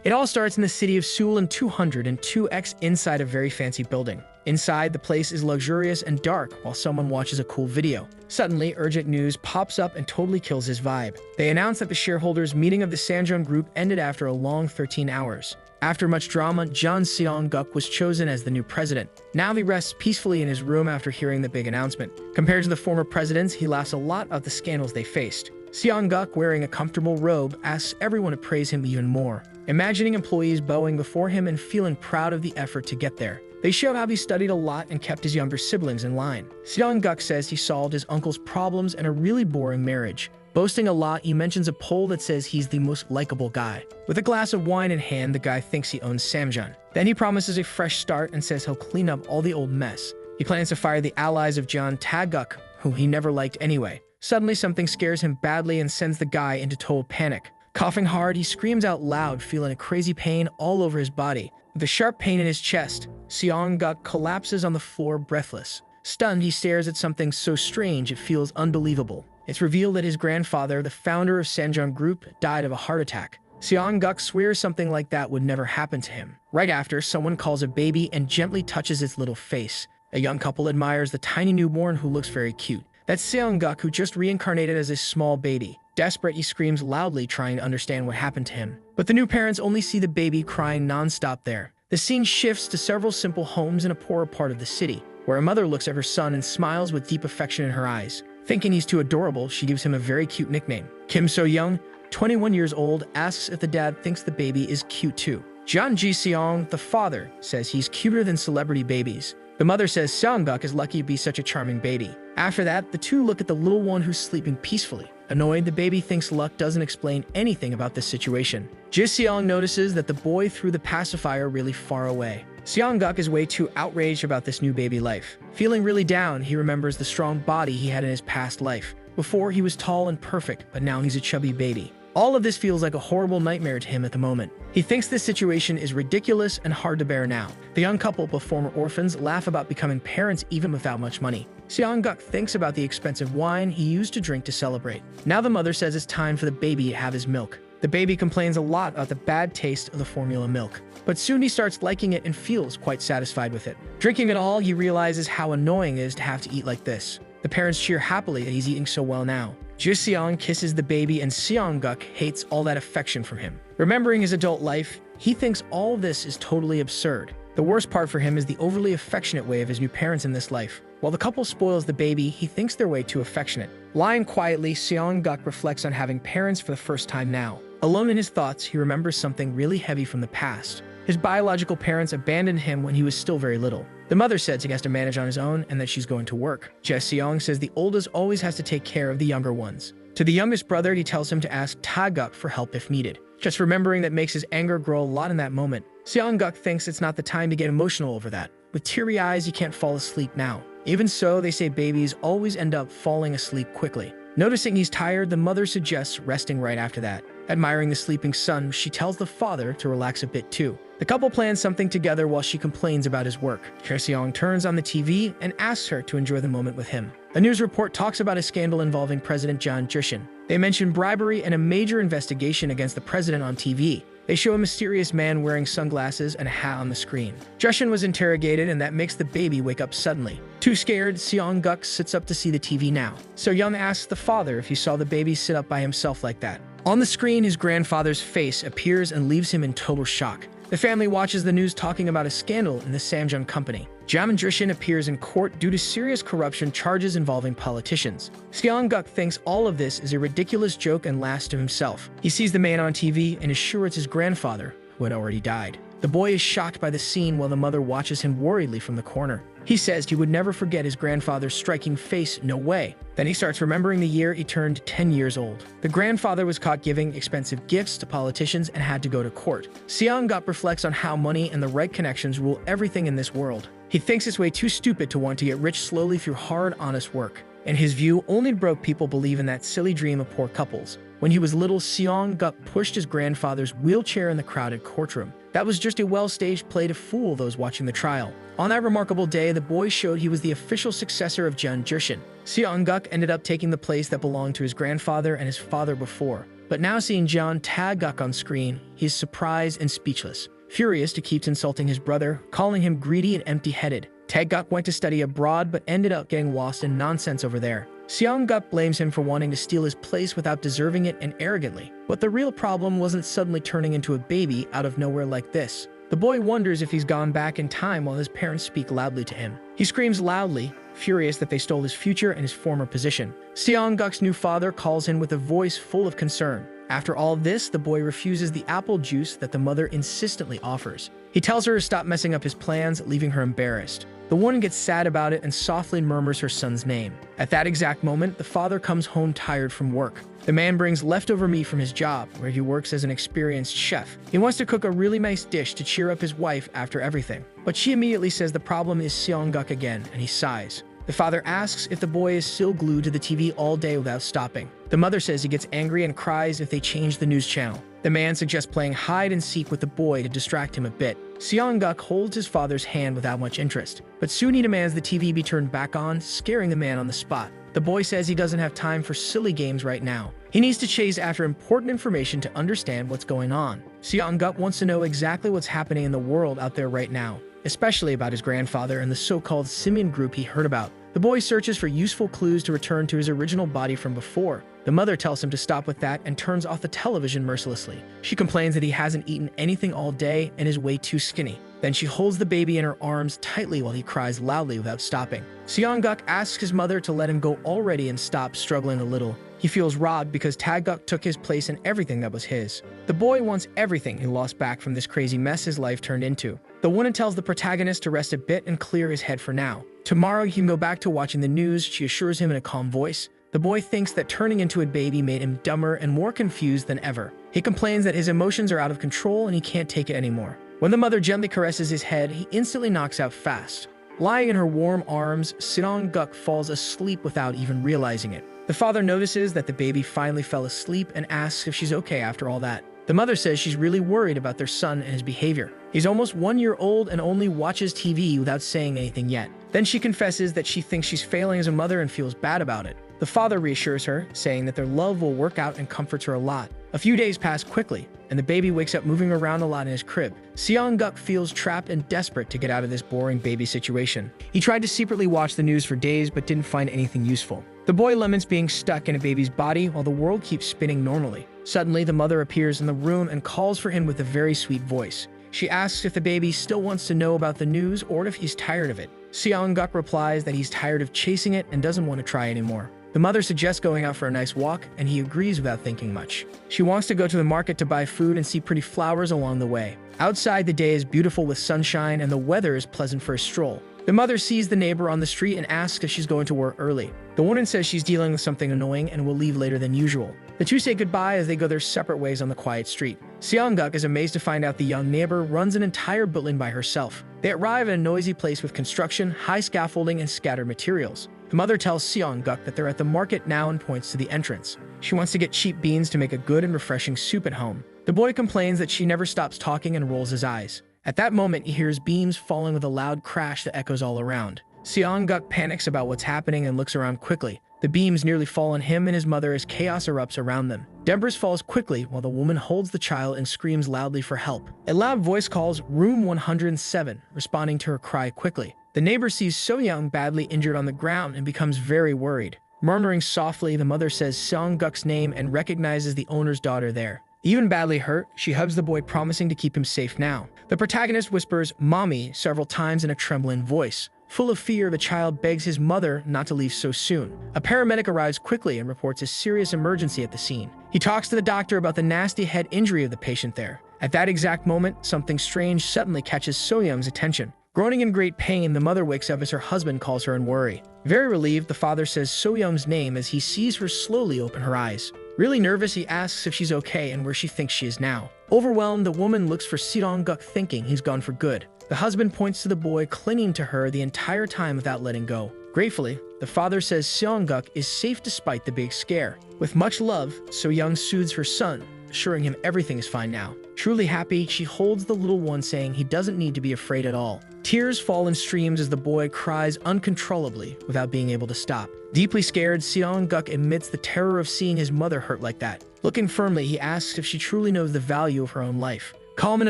It all starts in the city of Seoul in 202X inside a very fancy building. Inside, the place is luxurious and dark while someone watches a cool video. Suddenly, urgent news pops up and totally kills his vibe. They announce that the shareholders' meeting of the Sanjeon Group ended after a long 13 hours. After much drama, Jeon Seong-guk was chosen as the new president. Now he rests peacefully in his room after hearing the big announcement. Compared to the former presidents, he laughs a lot at the scandals they faced. Seong-guk, wearing a comfortable robe, asks everyone to praise him even more, imagining employees bowing before him and feeling proud of the effort to get there. They show how he studied a lot and kept his younger siblings in line. Seong-guk says he solved his uncle's problems and a really boring marriage. Boasting a lot, he mentions a poll that says he's the most likable guy. With a glass of wine in hand, the guy thinks he owns Samjeon. Then he promises a fresh start and says he'll clean up all the old mess. He plans to fire the allies of Jeon Tae-guk, who he never liked anyway. Suddenly, something scares him badly and sends the guy into total panic. Coughing hard, he screams out loud, feeling a crazy pain all over his body. With a sharp pain in his chest, Seong-guk collapses on the floor breathless. Stunned, he stares at something so strange it feels unbelievable. It's revealed that his grandfather, the founder of Sanjeon Group, died of a heart attack. Seong-guk swears something like that would never happen to him. Right after, someone calls a baby and gently touches its little face. A young couple admires the tiny newborn who looks very cute. That's Seong-guk, who just reincarnated as a small baby. Desperate, he screams loudly, trying to understand what happened to him. But the new parents only see the baby crying non-stop there. The scene shifts to several simple homes in a poorer part of the city, where a mother looks at her son and smiles with deep affection in her eyes. Thinking he's too adorable, she gives him a very cute nickname. Kim So-young, 21 years old, asks if the dad thinks the baby is cute too. Jeon Ji-seong, the father, says he's cuter than celebrity babies. The mother says Seong-guk is lucky to be such a charming baby. After that, the two look at the little one who's sleeping peacefully. Annoyed, the baby thinks luck doesn't explain anything about this situation. Ji-seong notices that the boy threw the pacifier really far away. Seong-guk is way too outraged about this new baby life. Feeling really down, he remembers the strong body he had in his past life. Before, he was tall and perfect, but now he's a chubby baby. All of this feels like a horrible nightmare to him at the moment. He thinks this situation is ridiculous and hard to bear now. The young couple, both former orphans, laugh about becoming parents even without much money. Seong-guk thinks about the expensive wine he used to drink to celebrate. Now the mother says it's time for the baby to have his milk. The baby complains a lot about the bad taste of the formula milk, but soon he starts liking it and feels quite satisfied with it. Drinking it all, he realizes how annoying it is to have to eat like this. The parents cheer happily that he's eating so well now. Ji-seong kisses the baby and Seong-guk hates all that affection from him. Remembering his adult life, he thinks all this is totally absurd. The worst part for him is the overly affectionate way of his new parents in this life. While the couple spoils the baby, he thinks they're way too affectionate. Lying quietly, Seong-guk reflects on having parents for the first time now. Alone in his thoughts, he remembers something really heavy from the past. His biological parents abandoned him when he was still very little. The mother says he has to manage on his own and that she's going to work. Ji-seong says the oldest always has to take care of the younger ones. To the youngest brother, he tells him to ask Tae-guk for help if needed. Just remembering that makes his anger grow a lot in that moment. Seong-guk thinks it's not the time to get emotional over that. With teary eyes, he can't fall asleep now. Even so, they say babies always end up falling asleep quickly. Noticing he's tired, the mother suggests resting right after that. Admiring the sleeping son, she tells the father to relax a bit too. The couple plans something together while she complains about his work. Ji-seong turns on the TV and asks her to enjoy the moment with him. A news report talks about a scandal involving President Jeon Ji-seong. They mention bribery and a major investigation against the president on TV. They show a mysterious man wearing sunglasses and a hat on the screen. Ji-seong was interrogated, and that makes the baby wake up suddenly. Too scared, Seong-guk sits up to see the TV now. So-young asks the father if he saw the baby sit up by himself like that. On the screen, his grandfather's face appears and leaves him in total shock. The family watches the news talking about a scandal in the Samjeon company. Jeon Ji-seong appears in court due to serious corruption charges involving politicians. Seong-guk thinks all of this is a ridiculous joke and laughs to himself. He sees the man on TV and is sure it's his grandfather, who had already died. The boy is shocked by the scene while the mother watches him worriedly from the corner. He says he would never forget his grandfather's striking face, no way. Then he starts remembering the year he turned 10 years old. The grandfather was caught giving expensive gifts to politicians and had to go to court. Seong-guk reflects on how money and the right connections rule everything in this world. He thinks it's way too stupid to want to get rich slowly through hard, honest work. In his view, only broke people believe in that silly dream of poor couples. When he was little, Seong-guk pushed his grandfather's wheelchair in the crowded courtroom. That was just a well-staged play to fool those watching the trial. On that remarkable day, the boy showed he was the official successor of Jeon Ji-seong. Seong-guk ended up taking the place that belonged to his grandfather and his father before. But now seeing John Tae-guk on screen, he's surprised and speechless. Furious, he keeps insulting his brother, calling him greedy and empty-headed. Tae-guk went to study abroad but ended up getting lost in nonsense over there. Seong-guk blames him for wanting to steal his place without deserving it and arrogantly. But the real problem wasn't suddenly turning into a baby out of nowhere like this. The boy wonders if he's gone back in time while his parents speak loudly to him. He screams loudly, furious that they stole his future and his former position. Seong-guk's new father calls in with a voice full of concern. After all this, the boy refuses the apple juice that the mother insistently offers. He tells her to stop messing up his plans, leaving her embarrassed. The woman gets sad about it and softly murmurs her son's name. At that exact moment, the father comes home tired from work. The man brings leftover meat from his job, where he works as an experienced chef. He wants to cook a really nice dish to cheer up his wife after everything. But she immediately says the problem is Seong-guk again, and he sighs. The father asks if the boy is still glued to the TV all day without stopping. The mother says he gets angry and cries if they change the news channel. The man suggests playing hide and seek with the boy to distract him a bit. Seong-guk holds his father's hand without much interest, but soon he demands the TV be turned back on, scaring the man on the spot. The boy says he doesn't have time for silly games right now. He needs to chase after important information to understand what's going on. Seong-guk wants to know exactly what's happening in the world out there right now, especially about his grandfather and the so-called simian group he heard about. The boy searches for useful clues to return to his original body from before. The mother tells him to stop with that and turns off the television mercilessly. She complains that he hasn't eaten anything all day and is way too skinny. Then she holds the baby in her arms tightly while he cries loudly without stopping. Seong-guk asks his mother to let him go already and stop struggling a little. He feels robbed because Tae-guk took his place in everything that was his. The boy wants everything he lost back from this crazy mess his life turned into. The woman tells the protagonist to rest a bit and clear his head for now. Tomorrow he can go back to watching the news, she assures him in a calm voice. The boy thinks that turning into a baby made him dumber and more confused than ever. He complains that his emotions are out of control and he can't take it anymore. When the mother gently caresses his head, he instantly knocks out fast. Lying in her warm arms, Seong-guk falls asleep without even realizing it. The father notices that the baby finally fell asleep and asks if she's okay after all that. The mother says she's really worried about their son and his behavior. He's almost 1 year old and only watches TV without saying anything yet. Then she confesses that she thinks she's failing as a mother and feels bad about it. The father reassures her, saying that their love will work out and comforts her a lot. A few days pass quickly, and the baby wakes up moving around a lot in his crib. Seong-guk feels trapped and desperate to get out of this boring baby situation. He tried to secretly watch the news for days but didn't find anything useful. The boy laments being stuck in a baby's body while the world keeps spinning normally. Suddenly, the mother appears in the room and calls for him with a very sweet voice. She asks if the baby still wants to know about the news or if he's tired of it. Seong-guk replies that he's tired of chasing it and doesn't want to try anymore. The mother suggests going out for a nice walk, and he agrees without thinking much. She wants to go to the market to buy food and see pretty flowers along the way. Outside, the day is beautiful with sunshine and the weather is pleasant for a stroll. The mother sees the neighbor on the street and asks if she's going to work early. The woman says she's dealing with something annoying and will leave later than usual. The two say goodbye as they go their separate ways on the quiet street. Seong-guk is amazed to find out the young neighbor runs an entire building by herself. They arrive at a noisy place with construction, high scaffolding, and scattered materials. The mother tells Seong-guk that they're at the market now and points to the entrance. She wants to get cheap beans to make a good and refreshing soup at home. The boy complains that she never stops talking and rolls his eyes. At that moment, he hears beams falling with a loud crash that echoes all around. Seong-guk panics about what's happening and looks around quickly. The beams nearly fall on him and his mother as chaos erupts around them. Debris falls quickly while the woman holds the child and screams loudly for help. A loud voice calls room 107, responding to her cry quickly. The neighbor sees So-young badly injured on the ground and becomes very worried. Murmuring softly, the mother says Seong-guk's name and recognizes the owner's daughter there. Even badly hurt, she hugs the boy, promising to keep him safe now. The protagonist whispers, "Mommy," several times in a trembling voice. Full of fear, the child begs his mother not to leave so soon. A paramedic arrives quickly and reports a serious emergency at the scene. He talks to the doctor about the nasty head injury of the patient there. At that exact moment, something strange suddenly catches So-young's attention. Groaning in great pain, the mother wakes up as her husband calls her in worry. Very relieved, the father says So-young's name as he sees her slowly open her eyes. Really nervous, he asks if she's okay and where she thinks she is now. Overwhelmed, the woman looks for Seong-guk, thinking he's gone for good. The husband points to the boy, clinging to her the entire time without letting go. Gratefully, the father says Seong-guk is safe despite the big scare. With much love, So-young soothes her son, assuring him everything is fine now. Truly happy, she holds the little one, saying he doesn't need to be afraid at all. Tears fall in streams as the boy cries uncontrollably without being able to stop. Deeply scared, Seong-guk admits the terror of seeing his mother hurt like that. Looking firmly, he asks if she truly knows the value of her own life. Calm and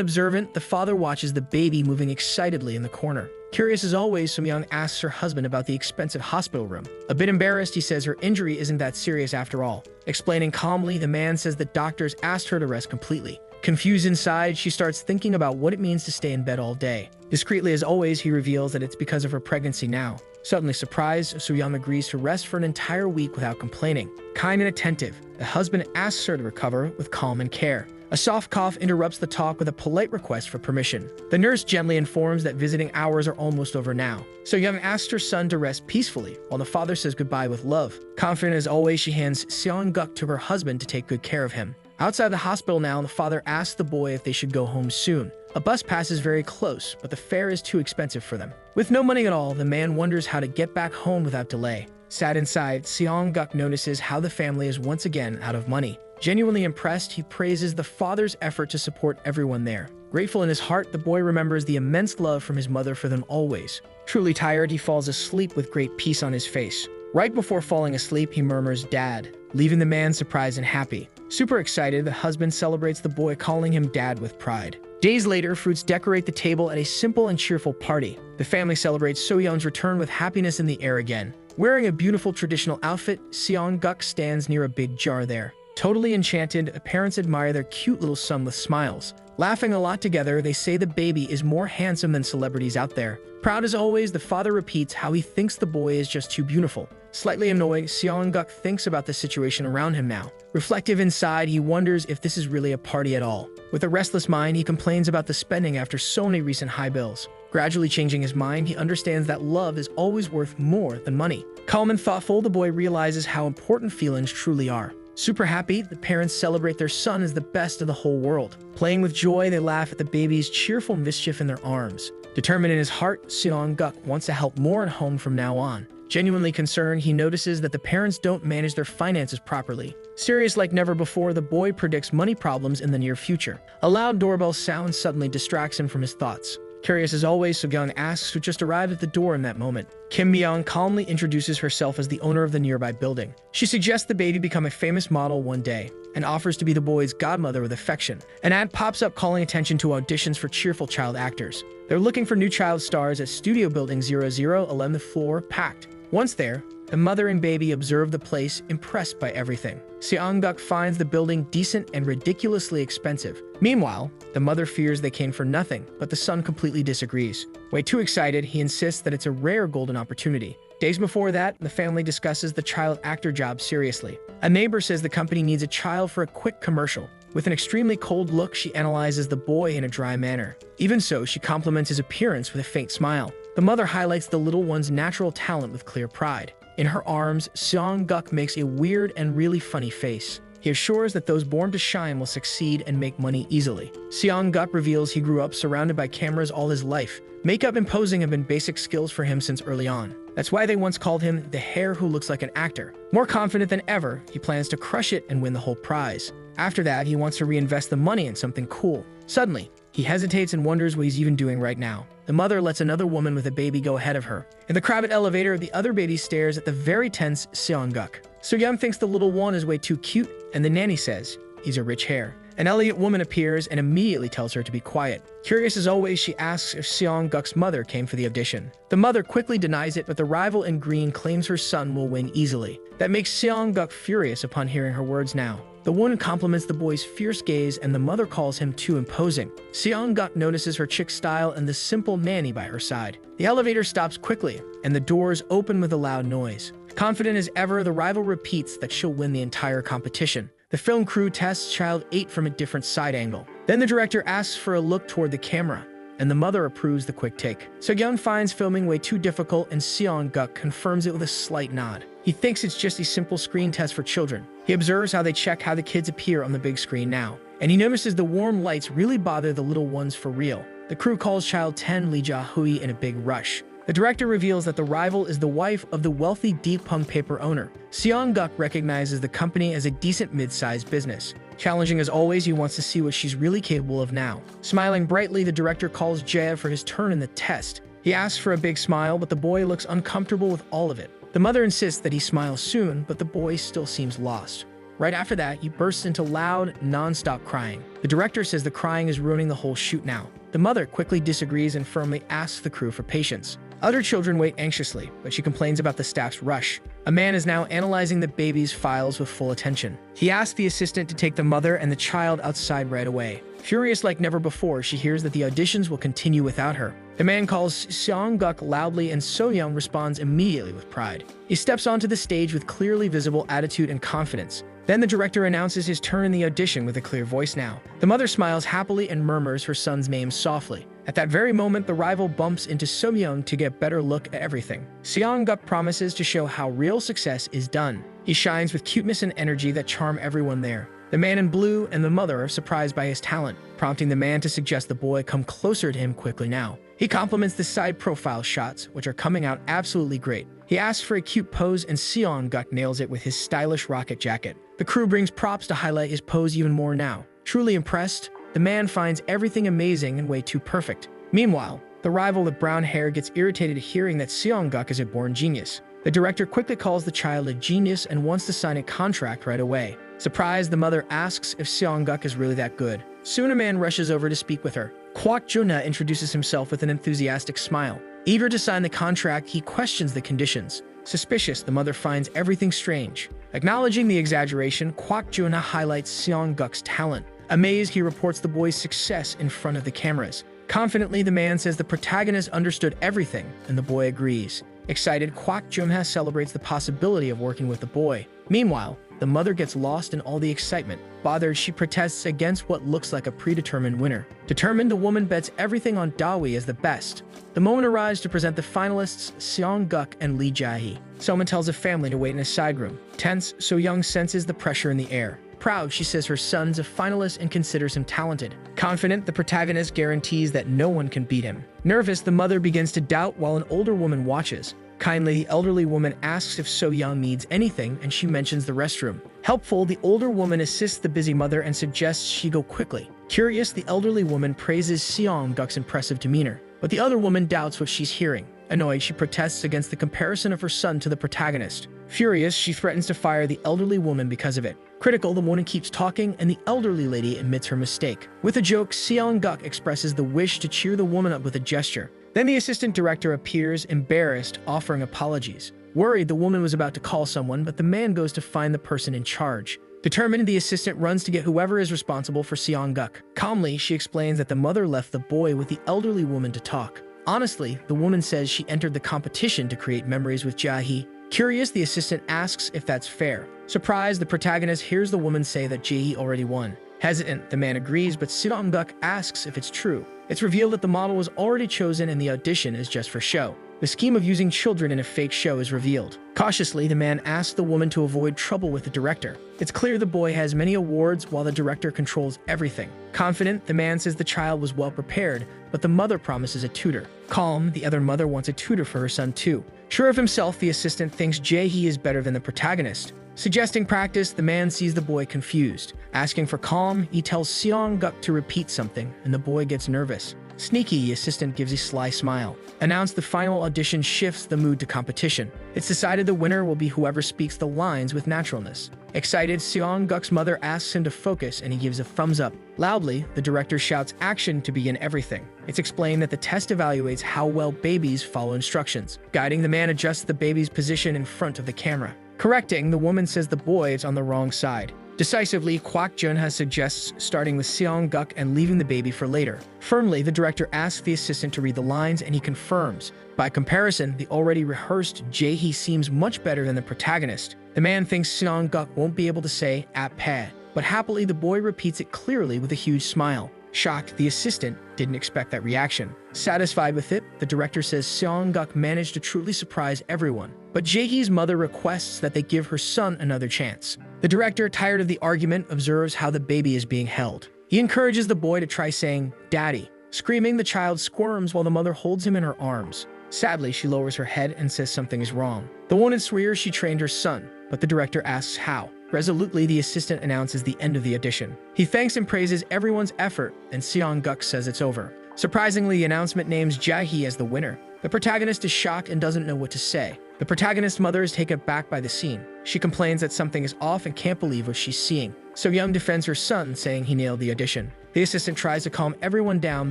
observant, the father watches the baby moving excitedly in the corner. Curious as always, Soo-myung asks her husband about the expensive hospital room. A bit embarrassed, he says her injury isn't that serious after all. Explaining calmly, the man says that doctors asked her to rest completely. Confused inside, she starts thinking about what it means to stay in bed all day. Discreetly as always, he reveals that it's because of her pregnancy now. Suddenly surprised, Soo-young agrees to rest for an entire week without complaining. Kind and attentive, the husband asks her to recover with calm and care. A soft cough interrupts the talk with a polite request for permission. The nurse gently informs that visiting hours are almost over now. Soo-young asks her son to rest peacefully, while the father says goodbye with love. Confident as always, she hands Seong-guk to her husband to take good care of him. Outside the hospital now, the father asks the boy if they should go home soon. A bus passes very close, but the fare is too expensive for them. With no money at all, the man wonders how to get back home without delay. Sad inside, Seong-guk notices how the family is once again out of money. Genuinely impressed, he praises the father's effort to support everyone there. Grateful in his heart, the boy remembers the immense love from his mother for them always. Truly tired, he falls asleep with great peace on his face. Right before falling asleep, he murmurs, "Dad," leaving the man surprised and happy. Super excited, the husband celebrates the boy, calling him Dad with pride. Days later, fruits decorate the table at a simple and cheerful party. The family celebrates Soo-young's return with happiness in the air again. Wearing a beautiful traditional outfit, Seong-guk stands near a big jar there. Totally enchanted, the parents admire their cute little son with smiles. Laughing a lot together, they say the baby is more handsome than celebrities out there. Proud as always, the father repeats how he thinks the boy is just too beautiful. Slightly annoyed, Seong-guk thinks about the situation around him now. Reflective inside, he wonders if this is really a party at all. With a restless mind, he complains about the spending after so many recent high bills. Gradually changing his mind, he understands that love is always worth more than money. Calm and thoughtful, the boy realizes how important feelings truly are. Super happy, the parents celebrate their son as the best of the whole world. Playing with joy, they laugh at the baby's cheerful mischief in their arms. Determined in his heart, Seong-guk wants to help more at home from now on. Genuinely concerned, he notices that the parents don't manage their finances properly. Serious like never before, the boy predicts money problems in the near future. A loud doorbell sound suddenly distracts him from his thoughts. Curious as always, Soo-young asks who just arrived at the door in that moment. Kim Myung calmly introduces herself as the owner of the nearby building. She suggests the baby become a famous model one day, and offers to be the boy's godmother with affection. An ad pops up calling attention to auditions for cheerful child actors. They're looking for new child stars at Studio Building 0011, the floor packed. Once there, the mother and baby observe the place, impressed by everything. Seong-guk finds the building decent and ridiculously expensive. Meanwhile, the mother fears they came for nothing, but the son completely disagrees. Way too excited, he insists that it's a rare golden opportunity. Days before that, the family discusses the child actor job seriously. A neighbor says the company needs a child for a quick commercial. With an extremely cold look, she analyzes the boy in a dry manner. Even so, she compliments his appearance with a faint smile. The mother highlights the little one's natural talent with clear pride. In her arms, Seong-guk makes a weird and really funny face. He assures that those born to shine will succeed and make money easily. Seong-guk reveals he grew up surrounded by cameras all his life. Makeup and posing have been basic skills for him since early on. That's why they once called him the hair who looks like an actor. More confident than ever, he plans to crush it and win the whole prize. After that, he wants to reinvest the money in something cool. Suddenly, he hesitates and wonders what he's even doing right now. The mother lets another woman with a baby go ahead of her. In the crowded elevator, the other baby stares at the very tense Seong-guk. Soo-young thinks the little one is way too cute, and the nanny says, "He's a rich hair." An elegant woman appears and immediately tells her to be quiet. Curious as always, she asks if Seong-guk's mother came for the audition. The mother quickly denies it, but the rival in green claims her son will win easily. That makes Seong-guk furious upon hearing her words now. The woman compliments the boy's fierce gaze, and the mother calls him too imposing. Seong-guk notices her chic style and the simple nanny by her side. The elevator stops quickly, and the doors open with a loud noise. Confident as ever, the rival repeats that she'll win the entire competition. The film crew tests Child 8 from a different side angle. Then the director asks for a look toward the camera, and the mother approves the quick take. Soo-young finds filming way too difficult, and Seong-guk confirms it with a slight nod. He thinks it's just a simple screen test for children. He observes how they check how the kids appear on the big screen now, and he notices the warm lights really bother the little ones for real. The crew calls Child 10 Lee Ja-hui in a big rush. The director reveals that the rival is the wife of the wealthy Deepung paper owner. Seong-guk recognizes the company as a decent mid-sized business. Challenging as always, he wants to see what she's really capable of now. Smiling brightly, the director calls Jae for his turn in the test. He asks for a big smile, but the boy looks uncomfortable with all of it. The mother insists that he smiles soon, but the boy still seems lost. Right after that, he bursts into loud, non-stop crying. The director says the crying is ruining the whole shoot now. The mother quickly disagrees and firmly asks the crew for patience. Other children wait anxiously, but she complains about the staff's rush. A man is now analyzing the baby's files with full attention. He asks the assistant to take the mother and the child outside right away. Furious like never before, she hears that the auditions will continue without her. The man calls Seong-guk loudly and So-young responds immediately with pride. He steps onto the stage with clearly visible attitude and confidence. Then the director announces his turn in the audition with a clear voice now. The mother smiles happily and murmurs her son's name softly. At that very moment, the rival bumps into So-young to get a better look at everything. Seong-guk promises to show how real success is done. He shines with cuteness and energy that charm everyone there. The man in blue and the mother are surprised by his talent, prompting the man to suggest the boy come closer to him quickly now. He compliments the side profile shots, which are coming out absolutely great. He asks for a cute pose and Seong-guk nails it with his stylish rocket jacket. The crew brings props to highlight his pose even more now. Truly impressed, the man finds everything amazing and way too perfect. Meanwhile, the rival with brown hair gets irritated hearing that Seong-guk is a born genius. The director quickly calls the child a genius and wants to sign a contract right away. Surprised, the mother asks if Seong-guk is really that good. Soon a man rushes over to speak with her. Kwak Jo-na introduces himself with an enthusiastic smile. Eager to sign the contract, he questions the conditions. Suspicious, the mother finds everything strange. Acknowledging the exaggeration, Kwak Jo-na highlights Seong-guk's talent. Amazed, he reports the boy's success in front of the cameras. Confidently, the man says the protagonist understood everything, and the boy agrees. Excited, Kwak Jo-na celebrates the possibility of working with the boy. Meanwhile, the mother gets lost in all the excitement. Bothered, she protests against what looks like a predetermined winner. Determined, the woman bets everything on Dawi as the best. The moment arrives to present the finalists, Seong-guk and Lee Jae-hee. Someone tells the family to wait in a side room. Tense, So-young senses the pressure in the air. Proud, she says her son's a finalist and considers him talented. Confident, the protagonist guarantees that no one can beat him. Nervous, the mother begins to doubt while an older woman watches. Kindly, the elderly woman asks if So-young needs anything, and she mentions the restroom. Helpful, the older woman assists the busy mother and suggests she go quickly. Curious, the elderly woman praises Seong-guk's impressive demeanor, but the other woman doubts what she's hearing. Annoyed, she protests against the comparison of her son to the protagonist. Furious, she threatens to fire the elderly woman because of it. Critical, the woman keeps talking, and the elderly lady admits her mistake. With a joke, Seong-guk expresses the wish to cheer the woman up with a gesture. Then the assistant director appears, embarrassed, offering apologies. Worried, the woman was about to call someone, but the man goes to find the person in charge. Determined, the assistant runs to get whoever is responsible for Seong-guk. Calmly, she explains that the mother left the boy with the elderly woman to talk. Honestly, the woman says she entered the competition to create memories with Jae-hee. Curious, the assistant asks if that's fair. Surprised, the protagonist hears the woman say that Jae-hee already won. Hesitant, the man agrees, but Seong-guk asks if it's true. It's revealed that the model was already chosen and the audition is just for show. The scheme of using children in a fake show is revealed. Cautiously, the man asks the woman to avoid trouble with the director. It's clear the boy has many awards while the director controls everything. Confident, the man says the child was well prepared, but the mother promises a tutor. Calm, the other mother wants a tutor for her son too. Sure of himself, the assistant thinks Jae-hee is better than the protagonist. Suggesting practice, the man sees the boy confused. Asking for calm, he tells Seong-guk to repeat something, and the boy gets nervous. Sneaky, the assistant gives a sly smile. Announced, the final audition shifts the mood to competition. It's decided the winner will be whoever speaks the lines with naturalness. Excited, Seong-guk's mother asks him to focus, and he gives a thumbs up. Loudly, the director shouts action to begin everything. It's explained that the test evaluates how well babies follow instructions. Guiding, the man adjusts the baby's position in front of the camera. Correcting, the woman says the boy is on the wrong side. Decisively, Kwak Jo-na suggests starting with Seong-guk and leaving the baby for later. Firmly, the director asks the assistant to read the lines, and he confirms. By comparison, the already rehearsed Jae-hee seems much better than the protagonist. The man thinks Seong-guk won't be able to say "at-pad," but happily the boy repeats it clearly with a huge smile. Shocked, the assistant didn't expect that reaction. Satisfied with it, the director says Seong-guk managed to truly surprise everyone. But Jae-hee's mother requests that they give her son another chance. The director, tired of the argument, observes how the baby is being held. He encourages the boy to try saying, "Daddy." Screaming, the child squirms while the mother holds him in her arms. Sadly, she lowers her head and says something is wrong. The woman swears she trained her son, but the director asks how. Resolutely, the assistant announces the end of the audition. He thanks and praises everyone's effort, and Seong-guk says it's over. Surprisingly, the announcement names Jae-hee as the winner. The protagonist is shocked and doesn't know what to say. The protagonist's mother is taken aback by the scene. She complains that something is off and can't believe what she's seeing. So Young defends her son, saying he nailed the audition. The assistant tries to calm everyone down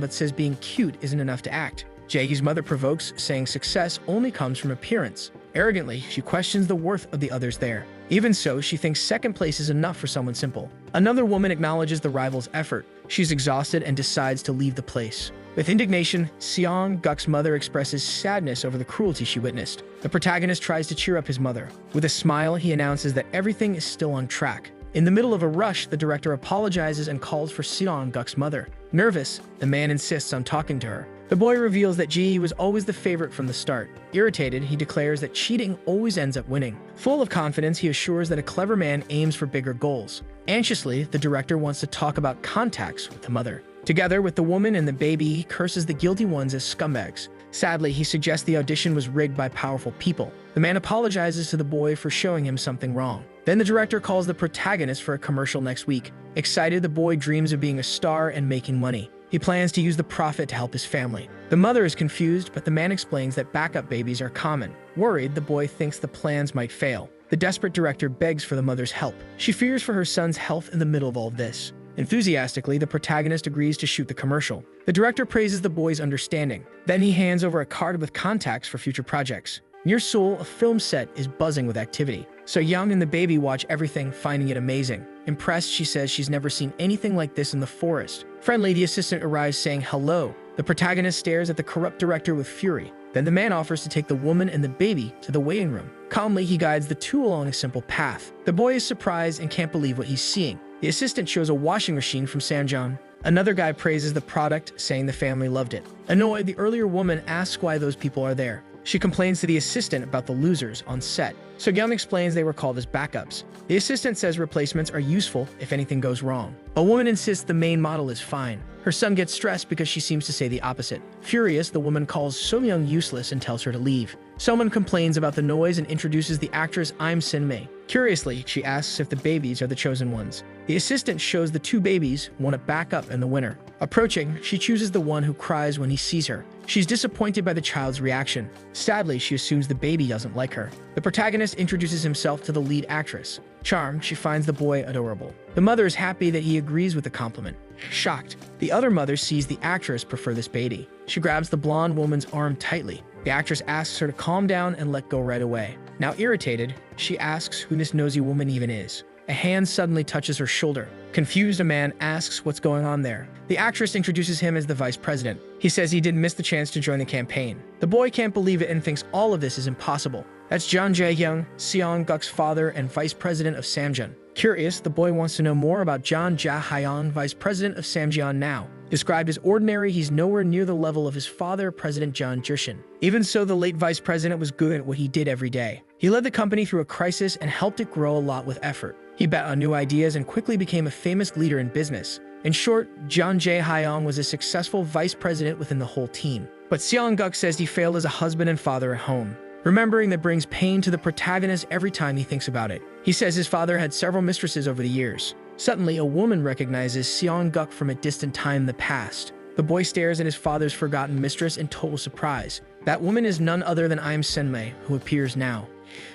but says being cute isn't enough to act. Jaegi's mother provokes, saying success only comes from appearance. Arrogantly, she questions the worth of the others there. Even so, she thinks second place is enough for someone simple. Another woman acknowledges the rival's effort. She's exhausted and decides to leave the place. With indignation, Seong-guk's mother expresses sadness over the cruelty she witnessed. The protagonist tries to cheer up his mother. With a smile, he announces that everything is still on track. In the middle of a rush, the director apologizes and calls for Seong-guk's mother. Nervous, the man insists on talking to her. The boy reveals that Ji was always the favorite from the start. Irritated, he declares that cheating always ends up winning. Full of confidence, he assures that a clever man aims for bigger goals. Anxiously, the director wants to talk about contacts with the mother. Together with the woman and the baby, he curses the guilty ones as scumbags. Sadly, he suggests the audition was rigged by powerful people. The man apologizes to the boy for showing him something wrong. Then the director calls the protagonist for a commercial next week. Excited, the boy dreams of being a star and making money. He plans to use the profit to help his family. The mother is confused, but the man explains that backup babies are common. Worried, the boy thinks the plans might fail. The desperate director begs for the mother's help. She fears for her son's health in the middle of all of this. Enthusiastically, the protagonist agrees to shoot the commercial. The director praises the boy's understanding. Then he hands over a card with contacts for future projects. Near Seoul, a film set is buzzing with activity. So Young and the baby watch everything, finding it amazing. Impressed, she says she's never seen anything like this in the forest. Friendly, the assistant arrives saying hello. The protagonist stares at the corrupt director with fury. Then the man offers to take the woman and the baby to the waiting room. Calmly, he guides the two along a simple path. The boy is surprised and can't believe what he's seeing. The assistant shows a washing machine from Samjeon. Another guy praises the product, saying the family loved it. Annoyed, the earlier woman asks why those people are there. She complains to the assistant about the losers on set. So-yeon explains they were called as backups. The assistant says replacements are useful if anything goes wrong. A woman insists the main model is fine. Her son gets stressed because she seems to say the opposite. Furious, the woman calls So-yeon useless and tells her to leave. Someone complains about the noise and introduces the actress Im Sin-mei. Curiously, she asks if the babies are the chosen ones. The assistant shows the two babies, one a backup and the winner. Approaching, she chooses the one who cries when he sees her. She's disappointed by the child's reaction. Sadly, she assumes the baby doesn't like her. The protagonist introduces himself to the lead actress. Charmed, she finds the boy adorable. The mother is happy that he agrees with the compliment. Shocked, the other mother sees the actress prefer this baby. She grabs the blonde woman's arm tightly. The actress asks her to calm down and let go right away. Now irritated, she asks who this nosy woman even is. A hand suddenly touches her shoulder. Confused, a man asks what's going on there. The actress introduces him as the vice president. He says he didn't miss the chance to join the campaign. The boy can't believe it and thinks all of this is impossible. That's Jeon Jae-hyung, Seong-guk's father and vice president of Samjeon. Curious, the boy wants to know more about Jeon Ja-hyun, vice president of Samjeon now. Described as ordinary, he's nowhere near the level of his father, President Jeon Jushin. Even so, the late vice president was good at what he did every day. He led the company through a crisis and helped it grow a lot with effort. He bet on new ideas and quickly became a famous leader in business. In short, Jeon Jae-hyun was a successful vice president within the whole team. But Seong-guk says he failed as a husband and father at home. Remembering that brings pain to the protagonist every time he thinks about it. He says his father had several mistresses over the years. Suddenly, a woman recognizes Seong-guk from a distant time in the past. The boy stares at his father's forgotten mistress in total surprise. That woman is none other than Im Sin-mei, who appears now.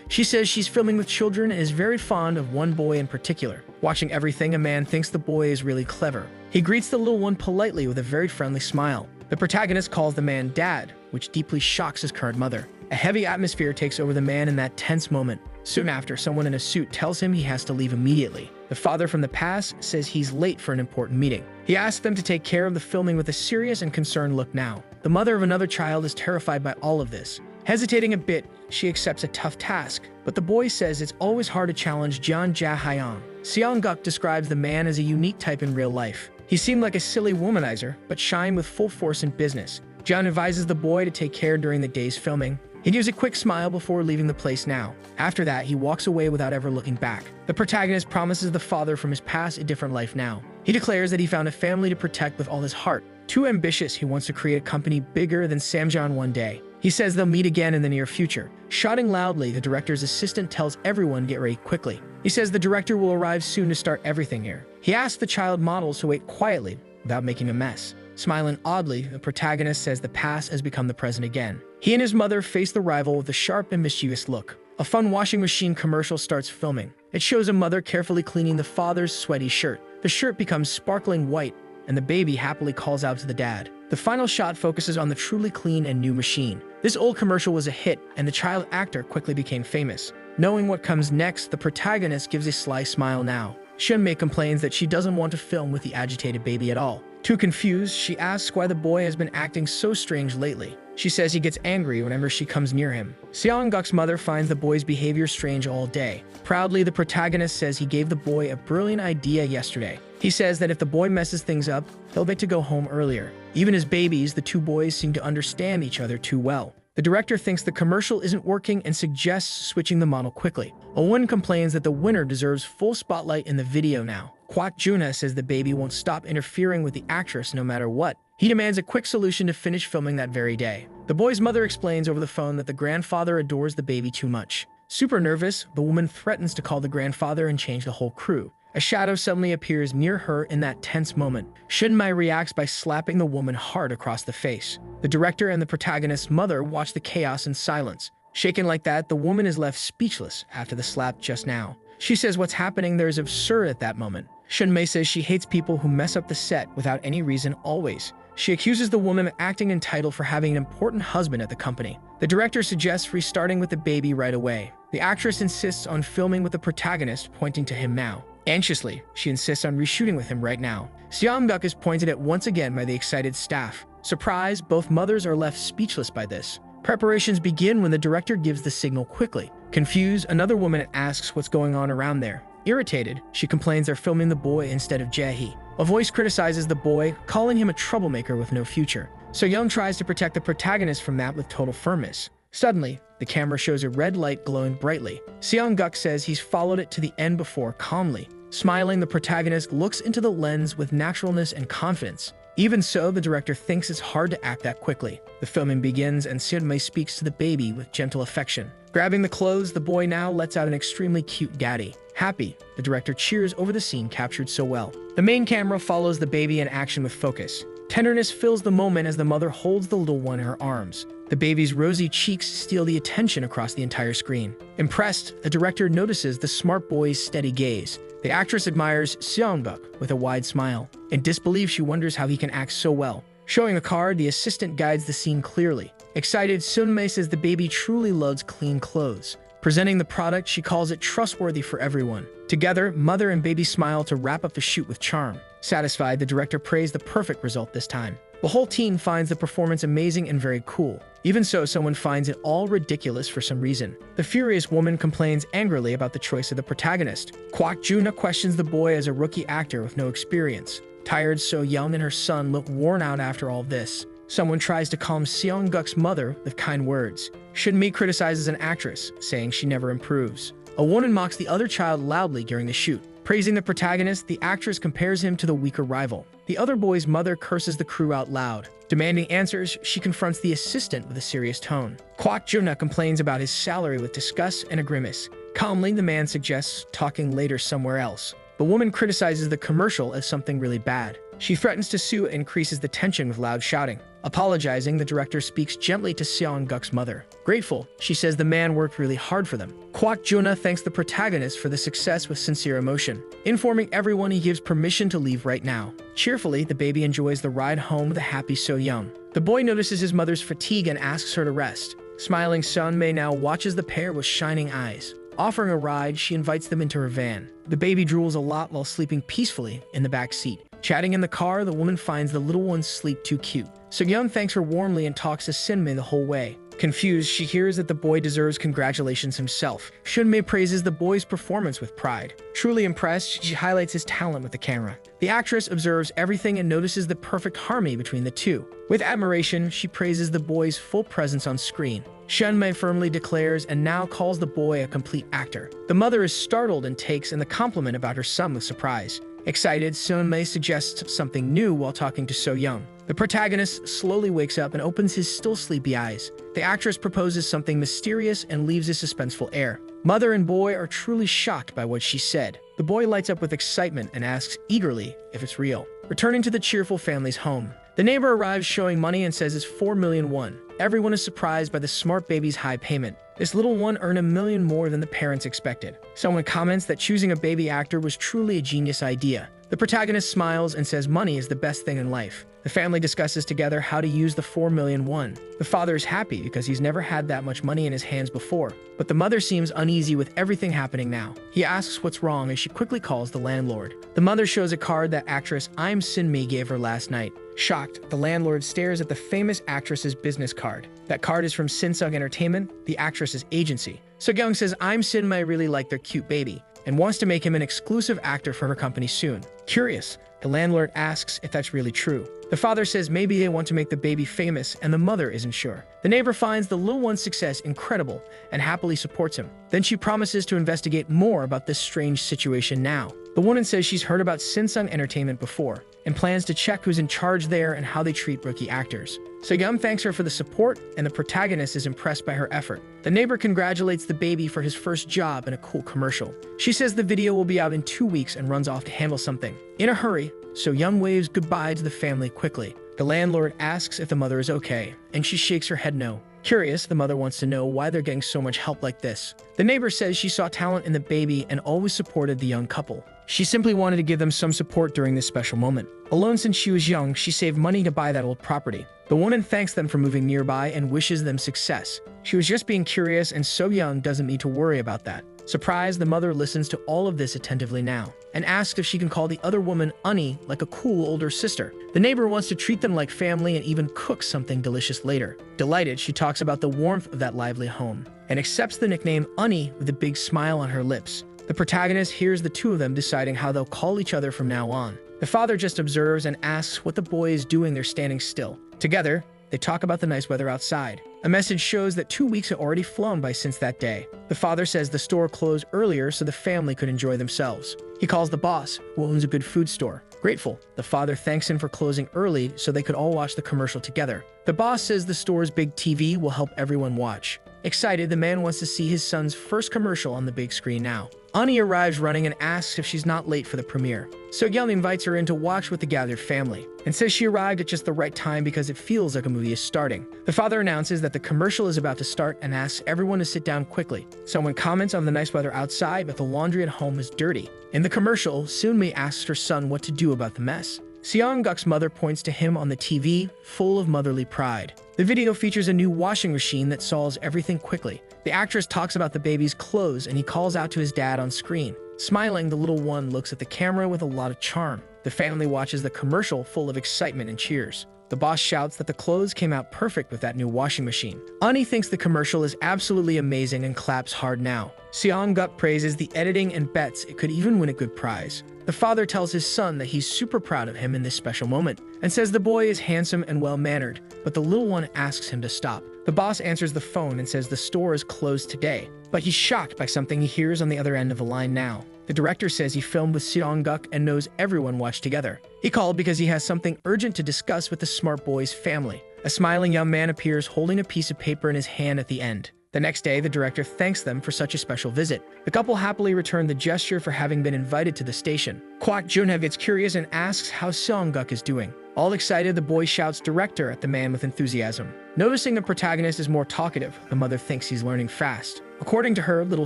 She says she's filming with children and is very fond of one boy in particular. Watching everything, a man thinks the boy is really clever. He greets the little one politely with a very friendly smile. The protagonist calls the man dad, which deeply shocks his current mother. A heavy atmosphere takes over the man in that tense moment. Soon after, someone in a suit tells him he has to leave immediately. The father from the past says he's late for an important meeting. He asks them to take care of the filming with a serious and concerned look now. The mother of another child is terrified by all of this. Hesitating a bit, she accepts a tough task, but the boy says it's always hard to challenge Jeon Ja-hyun. Seong-guk describes the man as a unique type in real life. He seemed like a silly womanizer, but shined with full force in business. Jeon advises the boy to take care during the day's filming. He gives a quick smile before leaving the place now. After that, he walks away without ever looking back. The protagonist promises the father from his past a different life now. He declares that he found a family to protect with all his heart. Too ambitious, he wants to create a company bigger than Samjeon one day. He says they'll meet again in the near future. Shouting loudly, the director's assistant tells everyone get ready quickly. He says the director will arrive soon to start everything here. He asks the child models to wait quietly without making a mess. Smiling oddly, the protagonist says the past has become the present again. He and his mother face the rival with a sharp and mischievous look. A fun washing machine commercial starts filming. It shows a mother carefully cleaning the father's sweaty shirt. The shirt becomes sparkling white, and the baby happily calls out to the dad. The final shot focuses on the truly clean and new machine. This old commercial was a hit, and the child actor quickly became famous. Knowing what comes next, the protagonist gives a sly smile now. Shunmei complains that she doesn't want to film with the agitated baby at all. Too confused, she asks why the boy has been acting so strange lately. She says he gets angry whenever she comes near him. Seong-guk's mother finds the boy's behavior strange all day. Proudly, the protagonist says he gave the boy a brilliant idea yesterday. He says that if the boy messes things up, he'll get to go home earlier. Even as babies, the two boys seem to understand each other too well. The director thinks the commercial isn't working and suggests switching the model quickly. Owen complains that the winner deserves full spotlight in the video now. Kwak Juna says the baby won't stop interfering with the actress no matter what. He demands a quick solution to finish filming that very day. The boy's mother explains over the phone that the grandfather adores the baby too much. Super nervous, the woman threatens to call the grandfather and change the whole crew. A shadow suddenly appears near her in that tense moment. Shunmei reacts by slapping the woman hard across the face. The director and the protagonist's mother watch the chaos in silence. Shaken like that, the woman is left speechless after the slap just now. She says what's happening there is absurd at that moment. Shunmei says she hates people who mess up the set without any reason always. She accuses the woman of acting entitled for having an important husband at the company. The director suggests restarting with the baby right away. The actress insists on filming with the protagonist, pointing to him now. Anxiously, she insists on reshooting with him right now. Seong-guk is pointed at once again by the excited staff. Surprised, both mothers are left speechless by this. Preparations begin when the director gives the signal quickly. Confused, another woman asks what's going on around there. Irritated, she complains they're filming the boy instead of Jae-hee. A voice criticizes the boy, calling him a troublemaker with no future. So-young tries to protect the protagonist from that with total firmness. Suddenly, the camera shows a red light glowing brightly. Seong-guk says he's followed it to the end before calmly. Smiling, the protagonist looks into the lens with naturalness and confidence. Even so, the director thinks it's hard to act that quickly. The filming begins and Seon-mei speaks to the baby with gentle affection. Grabbing the clothes, the boy now lets out an extremely cute gaddy. Happy, the director cheers over the scene captured so well. The main camera follows the baby in action with focus. Tenderness fills the moment as the mother holds the little one in her arms. The baby's rosy cheeks steal the attention across the entire screen. Impressed, the director notices the smart boy's steady gaze. The actress admires Seong-guk with a wide smile. In disbelief, she wonders how he can act so well. Showing a card, the assistant guides the scene clearly. Excited, Seon-mei says the baby truly loves clean clothes. Presenting the product, she calls it trustworthy for everyone. Together, mother and baby smile to wrap up the shoot with charm. Satisfied, the director praised the perfect result this time. The whole team finds the performance amazing and very cool. Even so, someone finds it all ridiculous for some reason. The furious woman complains angrily about the choice of the protagonist. Kwak Juna questions the boy as a rookie actor with no experience. Tired, So-young and her son look worn out after all this. Someone tries to calm Seong-guk's mother with kind words. Shunmei criticizes an actress, saying she never improves. A woman mocks the other child loudly during the shoot. Praising the protagonist, the actress compares him to the weaker rival. The other boy's mother curses the crew out loud. Demanding answers, she confronts the assistant with a serious tone. Kwak Juna complains about his salary with disgust and a grimace. Calmly, the man suggests talking later somewhere else. The woman criticizes the commercial as something really bad. She threatens to sue and increases the tension with loud shouting. Apologizing, the director speaks gently to Seong-guk's mother. Grateful, she says the man worked really hard for them. Kwak Juna thanks the protagonist for the success with sincere emotion. Informing everyone he gives permission to leave right now. Cheerfully, the baby enjoys the ride home with a happy So-young. The boy notices his mother's fatigue and asks her to rest. Smiling, Seon-mei now watches the pair with shining eyes. Offering a ride, she invites them into her van. The baby drools a lot while sleeping peacefully in the back seat. Chatting in the car, the woman finds the little one's sleep too cute. So-young thanks her warmly and talks to Sin-mei the whole way. Confused, she hears that the boy deserves congratulations himself. Shunmei praises the boy's performance with pride. Truly impressed, she highlights his talent with the camera. The actress observes everything and notices the perfect harmony between the two. With admiration, she praises the boy's full presence on screen. Shunmei firmly declares and now calls the boy a complete actor. The mother is startled and takes in the compliment about her son with surprise. Excited, Seon-mei suggests something new while talking to So-young. The protagonist slowly wakes up and opens his still sleepy eyes. The actress proposes something mysterious and leaves a suspenseful air. Mother and boy are truly shocked by what she said. The boy lights up with excitement and asks eagerly if it's real. Returning to the cheerful family's home, The neighbor arrives showing money and says it's 4 million won. Everyone is surprised by the smart baby's high payment. This little one earned 1 million more than the parents expected. Someone comments that choosing a baby actor was truly a genius idea. The protagonist smiles and says money is the best thing in life. The family discusses together how to use the 4 million won. The father is happy because he's never had that much money in his hands before, but the mother seems uneasy with everything happening now. He asks what's wrong as she quickly calls the landlord. The mother shows a card that actress Im Sin-mi gave her last night. Shocked, the landlord stares at the famous actress's business card. That card is from Sinsung Entertainment, the actress's agency. So-kyung says Im Sin-mi really liked their cute baby and wants to make him an exclusive actor for her company soon. Curious, the landlord asks if that's really true. The father says maybe they want to make the baby famous and the mother isn't sure. The neighbor finds the little one's success incredible and happily supports him. Then she promises to investigate more about this strange situation now. The woman says she's heard about Sinsung Entertainment before and plans to check who's in charge there and how they treat rookie actors. So-kyung thanks her for the support, and the protagonist is impressed by her effort. The neighbor congratulates the baby for his first job in a cool commercial. She says the video will be out in 2 weeks and runs off to handle something. In a hurry, So-kyung waves goodbye to the family quickly. The landlord asks if the mother is okay, and she shakes her head no. Curious, the mother wants to know why they're getting so much help like this. The neighbor says she saw talent in the baby and always supported the young couple. She simply wanted to give them some support during this special moment. Alone since she was young, she saved money to buy that old property. The woman thanks them for moving nearby and wishes them success. She was just being curious, and So-kyung doesn't need to worry about that. Surprised, the mother listens to all of this attentively now and asks if she can call the other woman Ani like a cool older sister. The neighbor wants to treat them like family and even cook something delicious later. Delighted, she talks about the warmth of that lively home and accepts the nickname Ani with a big smile on her lips. The protagonist hears the two of them deciding how they'll call each other from now on. The father just observes and asks what the boy is doing there standing still. Together, they talk about the nice weather outside. A message shows that 2 weeks had already flown by since that day. The father says the store closed earlier so the family could enjoy themselves. He calls the boss, who owns a good food store. Grateful, the father thanks him for closing early so they could all watch the commercial together. The boss says the store's big TV will help everyone watch. Excited, the man wants to see his son's first commercial on the big screen now. Ani arrives running and asks if she's not late for the premiere. So-kyung invites her in to watch with the gathered family and says she arrived at just the right time because it feels like a movie is starting. The father announces that the commercial is about to start and asks everyone to sit down quickly. Someone comments on the nice weather outside, but the laundry at home is dirty. In the commercial, Soon-mi asks her son what to do about the mess. Seong-guk's mother points to him on the TV, full of motherly pride. The video features a new washing machine that solves everything quickly. The actress talks about the baby's clothes and he calls out to his dad on screen. Smiling, the little one looks at the camera with a lot of charm. The family watches the commercial full of excitement and cheers. The boss shouts that the clothes came out perfect with that new washing machine. Ani thinks the commercial is absolutely amazing and claps hard now. Seong-guk praises the editing and bets it could even win a good prize. The father tells his son that he's super proud of him in this special moment and says the boy is handsome and well-mannered, but the little one asks him to stop. The boss answers the phone and says the store is closed today, but he's shocked by something he hears on the other end of the line now. The director says he filmed with Seong-guk and knows everyone watched together. He called because he has something urgent to discuss with the smart boy's family. A smiling young man appears holding a piece of paper in his hand at the end. The next day, the director thanks them for such a special visit. The couple happily return the gesture for having been invited to the station. Kwak Junha gets curious and asks how Seong-guk is doing. All excited, the boy shouts director at the man with enthusiasm. Noticing the protagonist is more talkative, the mother thinks he's learning fast. According to her, little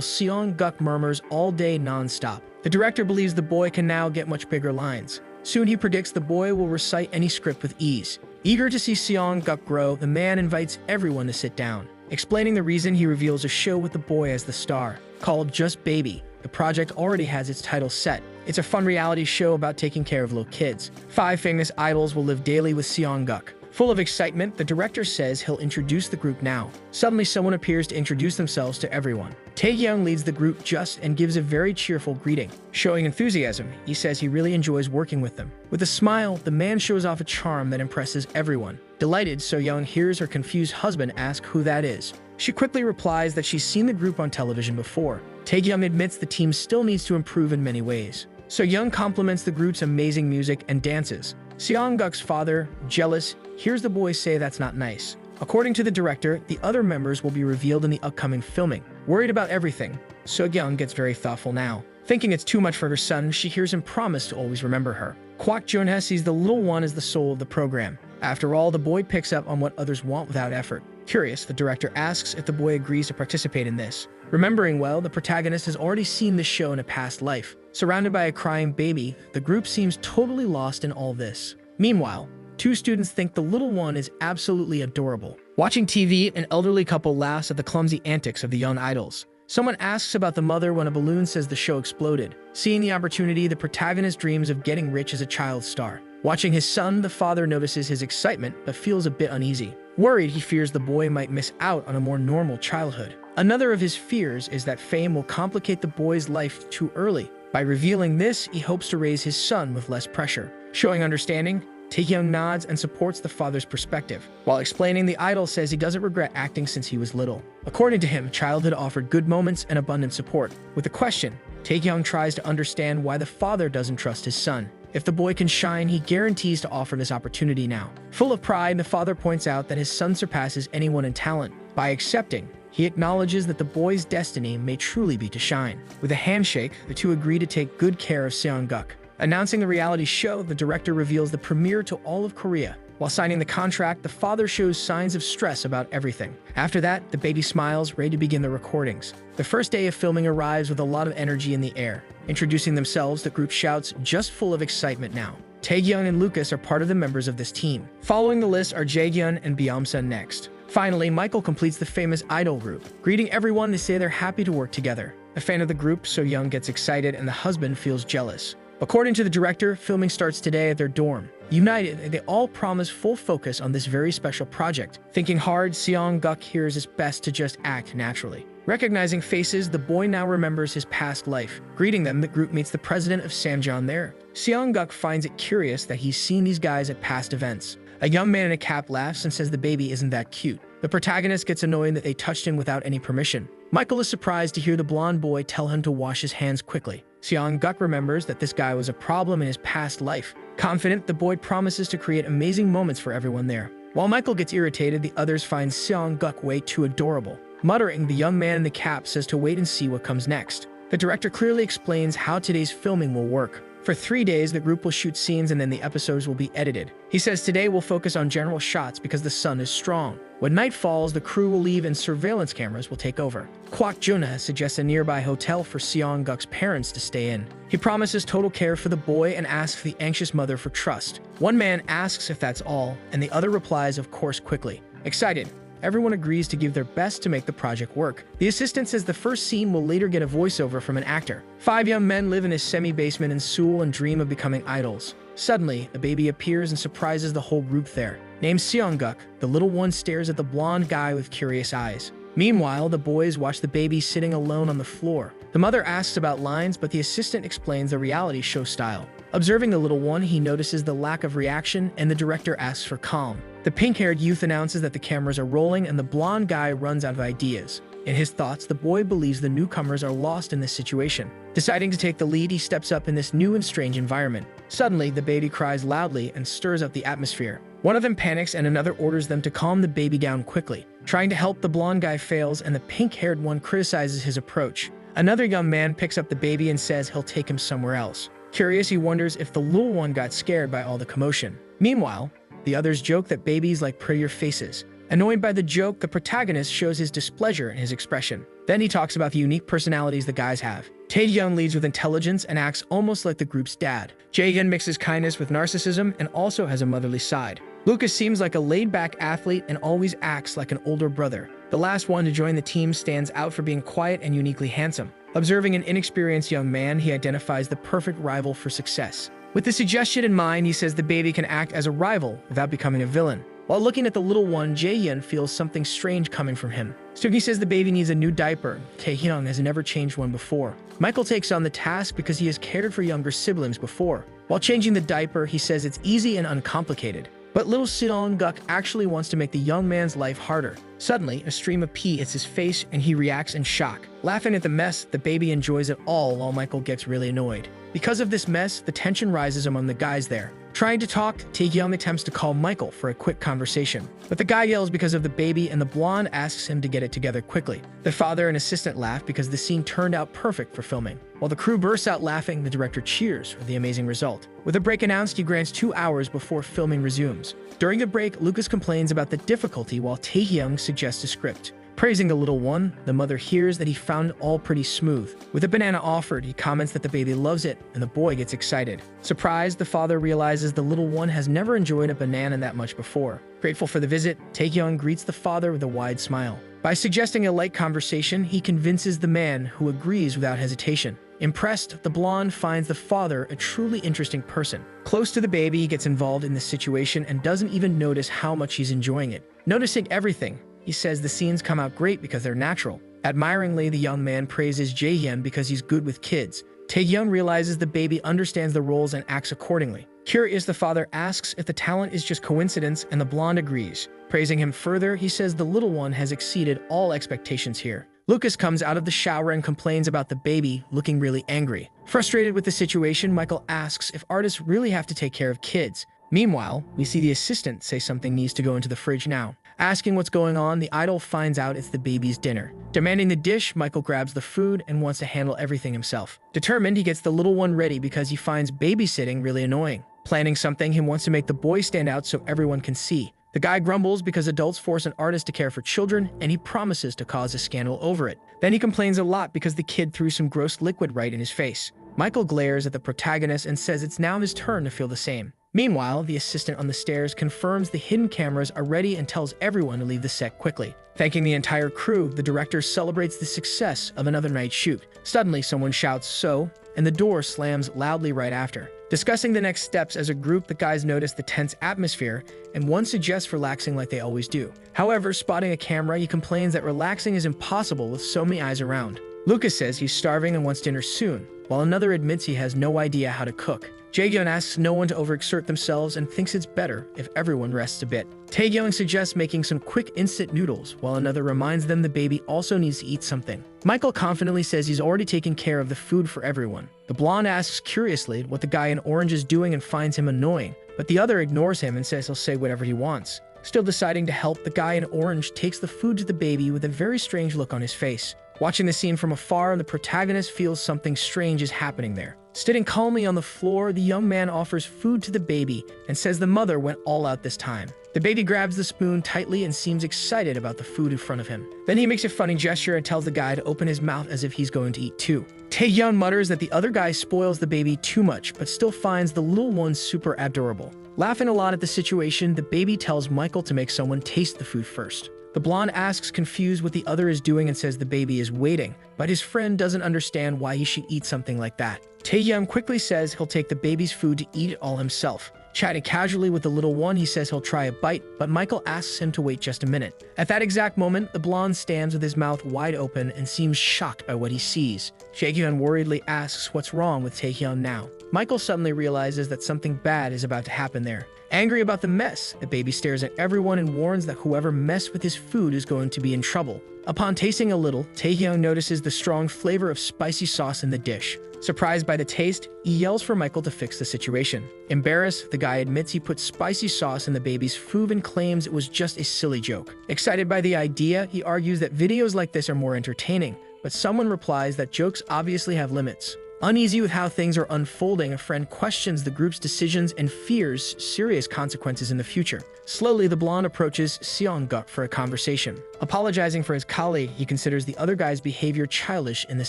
Seong-guk murmurs all day non-stop. The director believes the boy can now get much bigger lines. Soon he predicts the boy will recite any script with ease. Eager to see Seong-guk grow, the man invites everyone to sit down. Explaining the reason, he reveals a show with the boy as the star, called Just Baby. The project already has its title set. It's a fun reality show about taking care of little kids. 5 famous idols will live daily with Seong-guk. Full of excitement, the director says he'll introduce the group now. Suddenly, someone appears to introduce themselves to everyone. Tae-kyung leads the group just and gives a very cheerful greeting. Showing enthusiasm, he says he really enjoys working with them. With a smile, the man shows off a charm that impresses everyone. Delighted, So-young hears her confused husband ask who that is. She quickly replies that she's seen the group on television before. Tae-kyung admits the team still needs to improve in many ways. So-young compliments the group's amazing music and dances. Seong-guk's father, jealous, hears the boys say that's not nice. According to the director, the other members will be revealed in the upcoming filming. Worried about everything, So-young gets very thoughtful now. Thinking it's too much for her son, she hears him promise to always remember her. Kwak Junha sees the little one as the soul of the program. After all, the boy picks up on what others want without effort. Curious, the director asks if the boy agrees to participate in this. Remembering well, the protagonist has already seen this show in a past life. Surrounded by a crying baby, the group seems totally lost in all this. Meanwhile, two students think the little one is absolutely adorable. Watching TV, an elderly couple laughs at the clumsy antics of the young idols. Someone asks about the mother when a balloon says the show exploded. Seeing the opportunity, the protagonist dreams of getting rich as a child star. Watching his son, the father notices his excitement but feels a bit uneasy. Worried, he fears the boy might miss out on a more normal childhood. Another of his fears is that fame will complicate the boy's life too early. By revealing this, he hopes to raise his son with less pressure. Showing understanding, Taehyung nods and supports the father's perspective. While explaining, the idol says he doesn't regret acting since he was little. According to him, childhood offered good moments and abundant support. With a question, Taehyung tries to understand why the father doesn't trust his son. If the boy can shine, he guarantees to offer this opportunity now. Full of pride, the father points out that his son surpasses anyone in talent. By accepting, he acknowledges that the boy's destiny may truly be to shine. With a handshake, the two agree to take good care of Seong-guk. Announcing the reality show, the director reveals the premiere to all of Korea. While signing the contract, the father shows signs of stress about everything. After that, the baby smiles, ready to begin the recordings. The first day of filming arrives with a lot of energy in the air. Introducing themselves, the group shouts, just full of excitement now. Taehyung and Lucas are part of the members of this team. Following the list are Jaehyun and Byumsun next. Finally, Michael completes the famous idol group. Greeting everyone, they say they're happy to work together. A fan of the group, So-young gets excited and the husband feels jealous. According to the director, filming starts today at their dorm. United, they all promise full focus on this very special project. Thinking hard, Seong-guk hears it's best to just act naturally. Recognizing faces, the boy now remembers his past life. Greeting them, the group meets the president of Samjeon there. Seong-guk finds it curious that he's seen these guys at past events. A young man in a cap laughs and says the baby isn't that cute. The protagonist gets annoyed that they touched him without any permission. Michael is surprised to hear the blonde boy tell him to wash his hands quickly. Seong-guk remembers that this guy was a problem in his past life. Confident, the boy promises to create amazing moments for everyone there. While Michael gets irritated, the others find Seong-guk way too adorable. Muttering, the young man in the cap says to wait and see what comes next. The director clearly explains how today's filming will work. For 3 days, the group will shoot scenes and then the episodes will be edited. He says today we'll focus on general shots because the sun is strong. When night falls, the crew will leave and surveillance cameras will take over. Kwak Junha suggests a nearby hotel for Seong-guk's parents to stay in. He promises total care for the boy and asks the anxious mother for trust. One man asks if that's all, and the other replies of course quickly. Excited, everyone agrees to give their best to make the project work. The assistant says the first scene will later get a voiceover from an actor. 5 young men live in a semi-basement in Seoul and dream of becoming idols. Suddenly, a baby appears and surprises the whole group there. Named Seong-guk, the little one stares at the blonde guy with curious eyes. Meanwhile, the boys watch the baby sitting alone on the floor. The mother asks about lines, but the assistant explains the reality show style. Observing the little one, he notices the lack of reaction, and the director asks for calm. The pink-haired youth announces that the cameras are rolling and the blonde guy runs out of ideas. In his thoughts, the boy believes the newcomers are lost in this situation. Deciding to take the lead, he steps up in this new and strange environment. Suddenly, the baby cries loudly and stirs up the atmosphere. One of them panics and another orders them to calm the baby down quickly. Trying to help, the blonde guy fails and the pink-haired one criticizes his approach. Another young man picks up the baby and says he'll take him somewhere else. Curious, he wonders if the little one got scared by all the commotion. Meanwhile, the others joke that babies like prettier faces. Annoyed by the joke, the protagonist shows his displeasure in his expression. Then he talks about the unique personalities the guys have. Taehyung leads with intelligence and acts almost like the group's dad. Jaehyun mixes kindness with narcissism and also has a motherly side. Lucas seems like a laid-back athlete and always acts like an older brother. The last one to join the team stands out for being quiet and uniquely handsome. Observing an inexperienced young man, he identifies the perfect rival for success. With the suggestion in mind, he says the baby can act as a rival without becoming a villain. While looking at the little one, Jaehyun feels something strange coming from him. Sugi says the baby needs a new diaper. Taehyung has never changed one before. Michael takes on the task because he has cared for younger siblings before. While changing the diaper, he says it's easy and uncomplicated. But little Seong-guk actually wants to make the young man's life harder. Suddenly, a stream of pee hits his face and he reacts in shock. Laughing at the mess, the baby enjoys it all while Michael gets really annoyed. Because of this mess, the tension rises among the guys there. Trying to talk, Taehyung attempts to call Michael for a quick conversation, but the guy yells because of the baby and the blonde asks him to get it together quickly. The father and assistant laugh because the scene turned out perfect for filming. While the crew bursts out laughing, the director cheers for the amazing result. With a break announced, he grants 2 hours before filming resumes. During the break, Lucas complains about the difficulty while Taehyung suggests a script. Praising the little one, the mother hears that he found it all pretty smooth. With a banana offered, he comments that the baby loves it, and the boy gets excited. Surprised, the father realizes the little one has never enjoyed a banana that much before. Grateful for the visit, Taehyung greets the father with a wide smile. By suggesting a light conversation, he convinces the man, who agrees without hesitation. Impressed, the blonde finds the father a truly interesting person. Close to the baby, he gets involved in the situation and doesn't even notice how much he's enjoying it. Noticing everything, he says the scenes come out great because they're natural. Admiringly, the young man praises Jaehyun because he's good with kids. Taehyung realizes the baby understands the roles and acts accordingly. Curious, the father asks if the talent is just coincidence, and the blonde agrees. Praising him further, he says the little one has exceeded all expectations here. Lucas comes out of the shower and complains about the baby, looking really angry. Frustrated with the situation, Michael asks if artists really have to take care of kids. Meanwhile, we see the assistant say something needs to go into the fridge now. Asking what's going on, the idol finds out it's the baby's dinner. Demanding the dish, Michael grabs the food and wants to handle everything himself. Determined, he gets the little one ready because he finds babysitting really annoying. Planning something, he wants to make the boy stand out so everyone can see. The guy grumbles because adults force an artist to care for children, and he promises to cause a scandal over it. Then he complains a lot because the kid threw some gross liquid right in his face. Michael glares at the protagonist and says it's now his turn to feel the same. Meanwhile, the assistant on the stairs confirms the hidden cameras are ready and tells everyone to leave the set quickly. Thanking the entire crew, the director celebrates the success of another night shoot. Suddenly, someone shouts, "So," and the door slams loudly right after. Discussing the next steps as a group, the guys notice the tense atmosphere, and one suggests relaxing like they always do. However, spotting a camera, he complains that relaxing is impossible with so many eyes around. Lucas says he's starving and wants dinner soon, while another admits he has no idea how to cook. Jaehyun asks no one to overexert themselves and thinks it's better if everyone rests a bit. Taehyung suggests making some quick instant noodles, while another reminds them the baby also needs to eat something. Michael confidently says he's already taken care of the food for everyone. The blonde asks curiously what the guy in orange is doing and finds him annoying, but the other ignores him and says he'll say whatever he wants. Still deciding to help, the guy in orange takes the food to the baby with a very strange look on his face. Watching the scene from afar, the protagonist feels something strange is happening there. Sitting calmly on the floor, the young man offers food to the baby and says the mother went all out this time. The baby grabs the spoon tightly and seems excited about the food in front of him. Then he makes a funny gesture and tells the guy to open his mouth as if he's going to eat too. Taehyung mutters that the other guy spoils the baby too much, but still finds the little one super adorable. Laughing a lot at the situation, the baby tells Michael to make someone taste the food first. The blonde asks, confused, what the other is doing and says the baby is waiting, but his friend doesn't understand why he should eat something like that. Taehyung quickly says he'll take the baby's food to eat it all himself. Chatting casually with the little one, he says he'll try a bite, but Michael asks him to wait just a minute. At that exact moment, the blonde stands with his mouth wide open and seems shocked by what he sees. Jaehyun worriedly asks what's wrong with Taehyung now. Michael suddenly realizes that something bad is about to happen there. Angry about the mess, the baby stares at everyone and warns that whoever messed with his food is going to be in trouble. Upon tasting a little, Taehyung notices the strong flavor of spicy sauce in the dish. Surprised by the taste, he yells for Michael to fix the situation. Embarrassed, the guy admits he put spicy sauce in the baby's food and claims it was just a silly joke. Excited by the idea, he argues that videos like this are more entertaining, but someone replies that jokes obviously have limits. Uneasy with how things are unfolding, a friend questions the group's decisions and fears serious consequences in the future. Slowly, the blonde approaches Seong-guk for a conversation. Apologizing for his colleague, he considers the other guy's behavior childish in this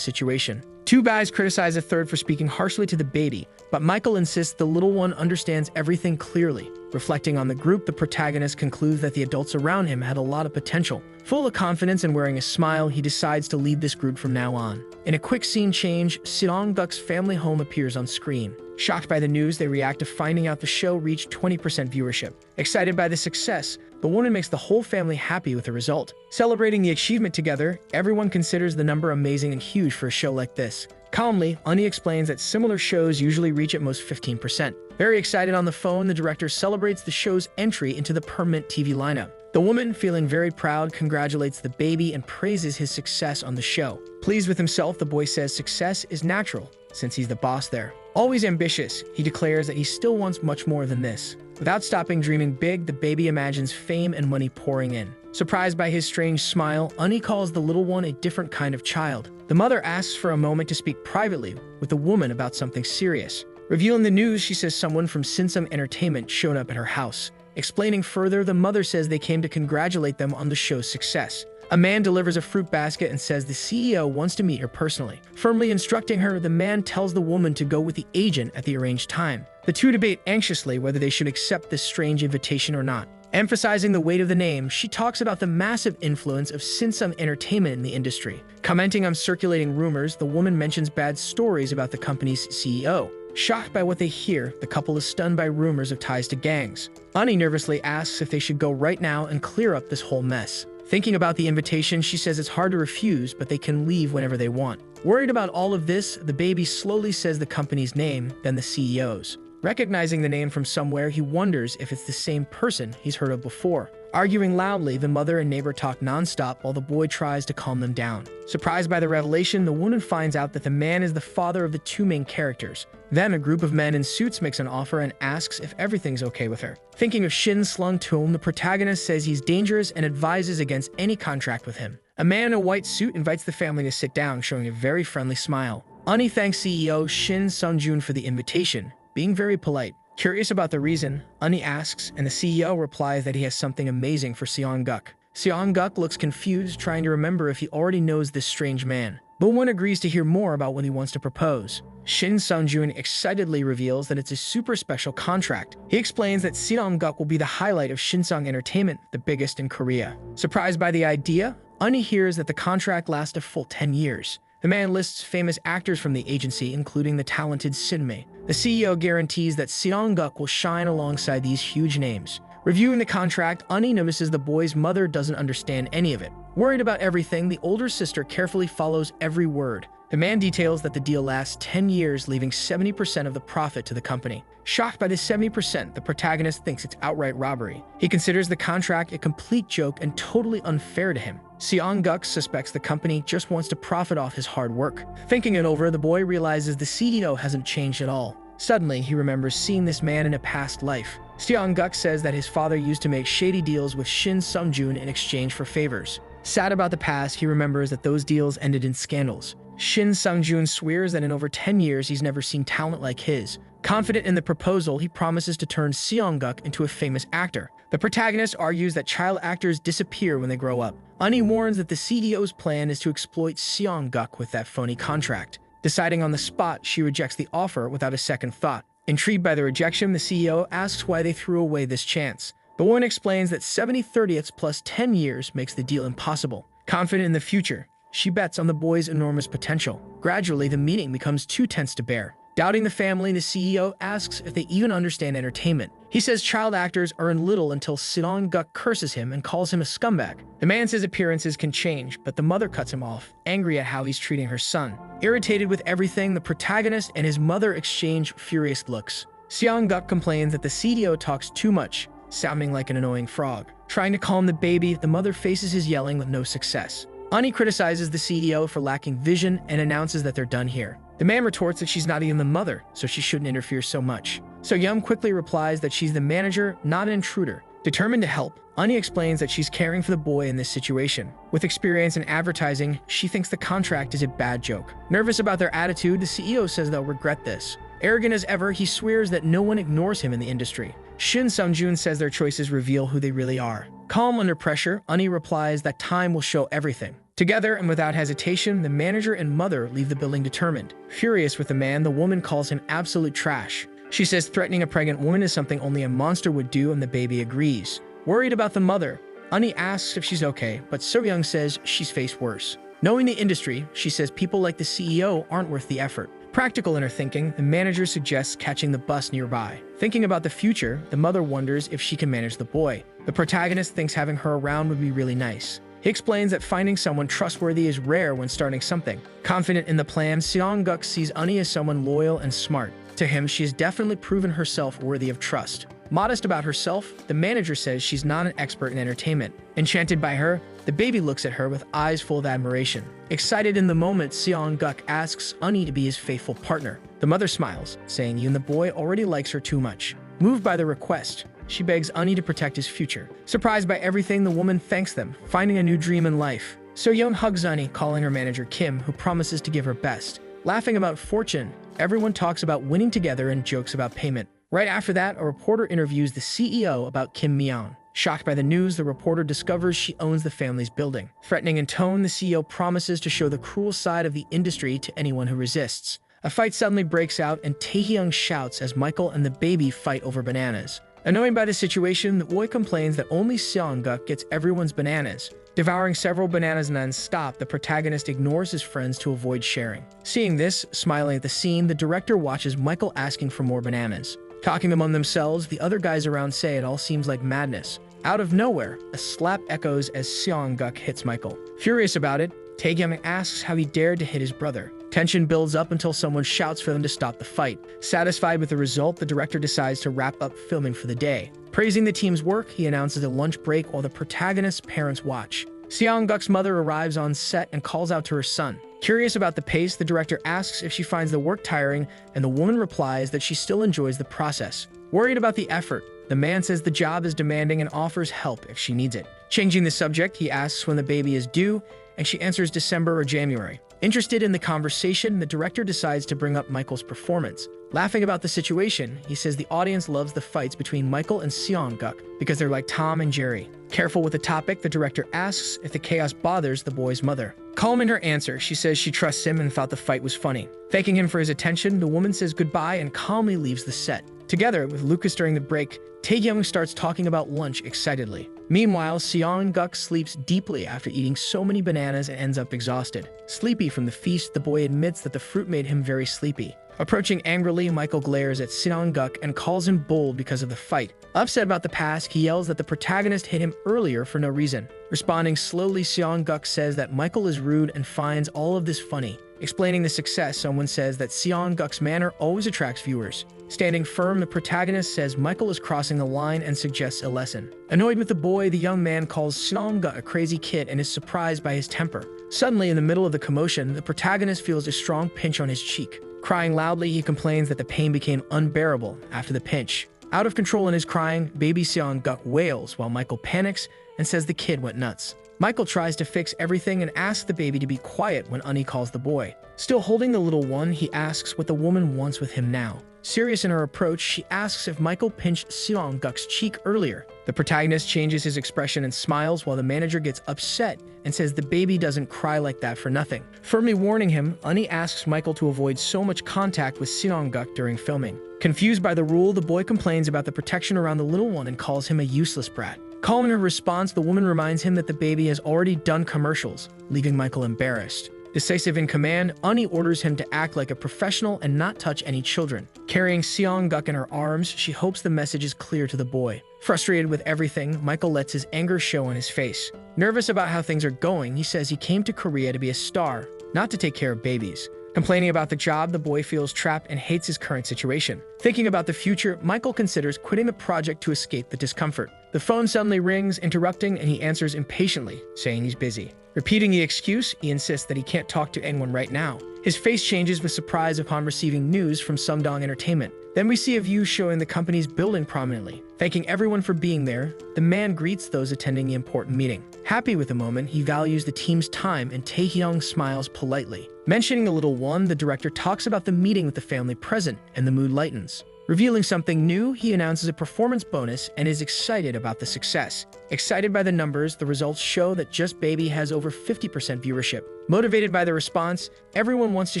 situation. Two guys criticize a third for speaking harshly to the baby, but Michael insists the little one understands everything clearly. Reflecting on the group, the protagonist concludes that the adults around him had a lot of potential. Full of confidence and wearing a smile, he decides to lead this group from now on. In a quick scene change, Seong-guk's family home appears on screen. Shocked by the news, they react to finding out the show reached 20% viewership. Excited by the success, the woman makes the whole family happy with the result. Celebrating the achievement together, everyone considers the number amazing and huge for a show like this. Calmly, Ani explains that similar shows usually reach at most 15%. Very excited on the phone, the director celebrates the show's entry into the permanent TV lineup. The woman, feeling very proud, congratulates the baby and praises his success on the show. Pleased with himself, the boy says success is natural, since he's the boss there. Always ambitious, he declares that he still wants much more than this. Without stopping dreaming big, the baby imagines fame and money pouring in. Surprised by his strange smile, Ani calls the little one a different kind of child. The mother asks for a moment to speak privately with the woman about something serious. Revealing the news, she says someone from Sinsum Entertainment showed up at her house. Explaining further, the mother says they came to congratulate them on the show's success. A man delivers a fruit basket and says the CEO wants to meet her personally. Firmly instructing her, the man tells the woman to go with the agent at the arranged time. The two debate anxiously whether they should accept this strange invitation or not. Emphasizing the weight of the name, she talks about the massive influence of Sinsum Entertainment in the industry. Commenting on circulating rumors, the woman mentions bad stories about the company's CEO. Shocked by what they hear, the couple is stunned by rumors of ties to gangs. Ani nervously asks if they should go right now and clear up this whole mess. Thinking about the invitation, she says it's hard to refuse, but they can leave whenever they want. Worried about all of this, the baby slowly says the company's name, then the CEO's. Recognizing the name from somewhere, he wonders if it's the same person he's heard of before. Arguing loudly, the mother and neighbor talk nonstop while the boy tries to calm them down. Surprised by the revelation, the woman finds out that the man is the father of the two main characters. Then a group of men in suits makes an offer and asks if everything's okay with her. Thinking of Shin Slung-toon, the protagonist says he's dangerous and advises against any contract with him. A man in a white suit invites the family to sit down, showing a very friendly smile. Ani thanks CEO Shin Sung-joon for the invitation, being very polite. Curious about the reason, Ani asks, and the CEO replies that he has something amazing for Seong-guk. Seong-guk looks confused, trying to remember if he already knows this strange man. But one agrees to hear more about what he wants to propose. Shin Sung-joon excitedly reveals that it's a super special contract. He explains that Seong-guk will be the highlight of Shinsung Entertainment, the biggest in Korea. Surprised by the idea, Ani hears that the contract lasts a full 10 years. The man lists famous actors from the agency, including the talented Sinmei. The CEO guarantees that Seong-guk will shine alongside these huge names. Reviewing the contract, Ani notices the boy's mother doesn't understand any of it. Worried about everything, the older sister carefully follows every word. The man details that the deal lasts 10 years, leaving 70% of the profit to the company. Shocked by the 70%, the protagonist thinks it's outright robbery. He considers the contract a complete joke and totally unfair to him. Seong-guk suspects the company just wants to profit off his hard work. Thinking it over, the boy realizes the CEO hasn't changed at all. Suddenly, he remembers seeing this man in a past life. Seong-guk says that his father used to make shady deals with Shin Sung-joon in exchange for favors. Sad about the past, he remembers that those deals ended in scandals. Shin Sung-joon swears that in over 10 years he's never seen talent like his. Confident in the proposal, he promises to turn Seong-guk into a famous actor. The protagonist argues that child actors disappear when they grow up. Ani warns that the CEO's plan is to exploit Seong-guk with that phony contract. Deciding on the spot, she rejects the offer without a second thought. Intrigued by the rejection, the CEO asks why they threw away this chance. The woman explains that 70/30ths plus 10 years makes the deal impossible. Confident in the future, she bets on the boy's enormous potential. Gradually, the meeting becomes too tense to bear. Doubting the family, the CEO asks if they even understand entertainment. He says child actors earn little until Seong-guk curses him and calls him a scumbag. The man says appearances can change, but the mother cuts him off, angry at how he's treating her son. Irritated with everything, the protagonist and his mother exchange furious looks. Seong-guk complains that the CEO talks too much, sounding like an annoying frog. Trying to calm the baby, the mother faces his yelling with no success. Ani criticizes the CEO for lacking vision and announces that they're done here. The man retorts that she's not even the mother, so she shouldn't interfere so much. So-young quickly replies that she's the manager, not an intruder. Determined to help, Ani explains that she's caring for the boy in this situation. With experience in advertising, she thinks the contract is a bad joke. Nervous about their attitude, the CEO says they'll regret this. Arrogant as ever, he swears that no one ignores him in the industry. Shin Sung-joon says their choices reveal who they really are. Calm under pressure, Ani replies that time will show everything. Together and without hesitation, the manager and mother leave the building determined. Furious with the man, the woman calls him absolute trash. She says threatening a pregnant woman is something only a monster would do, and the baby agrees. Worried about the mother, Ani asks if she's okay, but So-young says she's faced worse. Knowing the industry, she says people like the CEO aren't worth the effort. Practical in her thinking, the manager suggests catching the bus nearby. Thinking about the future, the mother wonders if she can manage the boy. The protagonist thinks having her around would be really nice. He explains that finding someone trustworthy is rare when starting something. Confident in the plan, Seong-guk sees Ani as someone loyal and smart. To him, she has definitely proven herself worthy of trust. Modest about herself, the manager says she's not an expert in entertainment. Enchanted by her, the baby looks at her with eyes full of admiration. Excited in the moment, Seong-guk asks Ani to be his faithful partner. The mother smiles, saying Yoon the boy already likes her too much. Moved by the request, she begs Ani to protect his future. Surprised by everything, the woman thanks them, finding a new dream in life. So-yeon hugs Ani, calling her manager Kim, who promises to give her best. Laughing about fortune, everyone talks about winning together and jokes about payment. Right after that, a reporter interviews the CEO about Kim Myeon. Shocked by the news, the reporter discovers she owns the family's building. Threatening in tone, the CEO promises to show the cruel side of the industry to anyone who resists. A fight suddenly breaks out, and Taehyung shouts as Michael and the baby fight over bananas. Annoyed by the situation, the boy complains that only Seong-guk gets everyone's bananas. Devouring several bananas non-stop, the protagonist ignores his friends to avoid sharing. Seeing this, smiling at the scene, the director watches Michael asking for more bananas. Talking among themselves, the other guys around say it all seems like madness. Out of nowhere, a slap echoes as Seong-guk hits Michael. Furious about it, Taehyung asks how he dared to hit his brother. Tension builds up until someone shouts for them to stop the fight. Satisfied with the result, the director decides to wrap up filming for the day. Praising the team's work, he announces a lunch break while the protagonist's parents watch. Seong-guk's mother arrives on set and calls out to her son. Curious about the pace, the director asks if she finds the work tiring, and the woman replies that she still enjoys the process. Worried about the effort, the man says the job is demanding and offers help if she needs it. Changing the subject, he asks when the baby is due, and she answers December or January. Interested in the conversation, the director decides to bring up Michael's performance. Laughing about the situation, he says the audience loves the fights between Michael and Seong-guk because they're like Tom and Jerry. Careful with the topic, the director asks if the chaos bothers the boy's mother. Calm in her answer, she says she trusts him and thought the fight was funny. Thanking him for his attention, the woman says goodbye and calmly leaves the set. Together with Lucas during the break, Taehyung starts talking about lunch excitedly. Meanwhile, Seong-guk sleeps deeply after eating so many bananas and ends up exhausted. Sleepy from the feast, the boy admits that the fruit made him very sleepy. Approaching angrily, Michael glares at Seong-guk and calls him bold because of the fight. Upset about the past, he yells that the protagonist hit him earlier for no reason. Responding slowly, Seong-guk says that Michael is rude and finds all of this funny. Explaining the success, someone says that Seong-guk's manner always attracts viewers. Standing firm, the protagonist says Michael is crossing the line and suggests a lesson. Annoyed with the boy, the young man calls Seong-guk a crazy kid and is surprised by his temper. Suddenly, in the middle of the commotion, the protagonist feels a strong pinch on his cheek. Crying loudly, he complains that the pain became unbearable after the pinch. Out of control in his crying, baby Seong-guk wails while Michael panics and says the kid went nuts. Michael tries to fix everything and asks the baby to be quiet when Ani calls the boy. Still holding the little one, he asks what the woman wants with him now. Serious in her approach, she asks if Michael pinched Seong-guk's cheek earlier. The protagonist changes his expression and smiles while the manager gets upset and says the baby doesn't cry like that for nothing. Firmly warning him, Ani asks Michael to avoid so much contact with Seong-guk during filming. Confused by the rule, the boy complains about the protection around the little one and calls him a useless brat. Calm in her response, the woman reminds him that the baby has already done commercials, leaving Michael embarrassed. Decisive in command, Ani orders him to act like a professional and not touch any children. Carrying Seong-guk in her arms, she hopes the message is clear to the boy. Frustrated with everything, Michael lets his anger show on his face. Nervous about how things are going, he says he came to Korea to be a star, not to take care of babies. Complaining about the job, the boy feels trapped and hates his current situation. Thinking about the future, Michael considers quitting the project to escape the discomfort. The phone suddenly rings, interrupting, and he answers impatiently, saying he's busy. Repeating the excuse, he insists that he can't talk to anyone right now. His face changes with surprise upon receiving news from Sungdong Entertainment. Then we see a view showing the company's building prominently. Thanking everyone for being there, the man greets those attending the important meeting. Happy with the moment, he values the team's time and Taehyung smiles politely. Mentioning the little one, the director talks about the meeting with the family present, and the mood lightens. Revealing something new, he announces a performance bonus and is excited about the success. Excited by the numbers, the results show that Just Baby has over 50% viewership. Motivated by the response, everyone wants to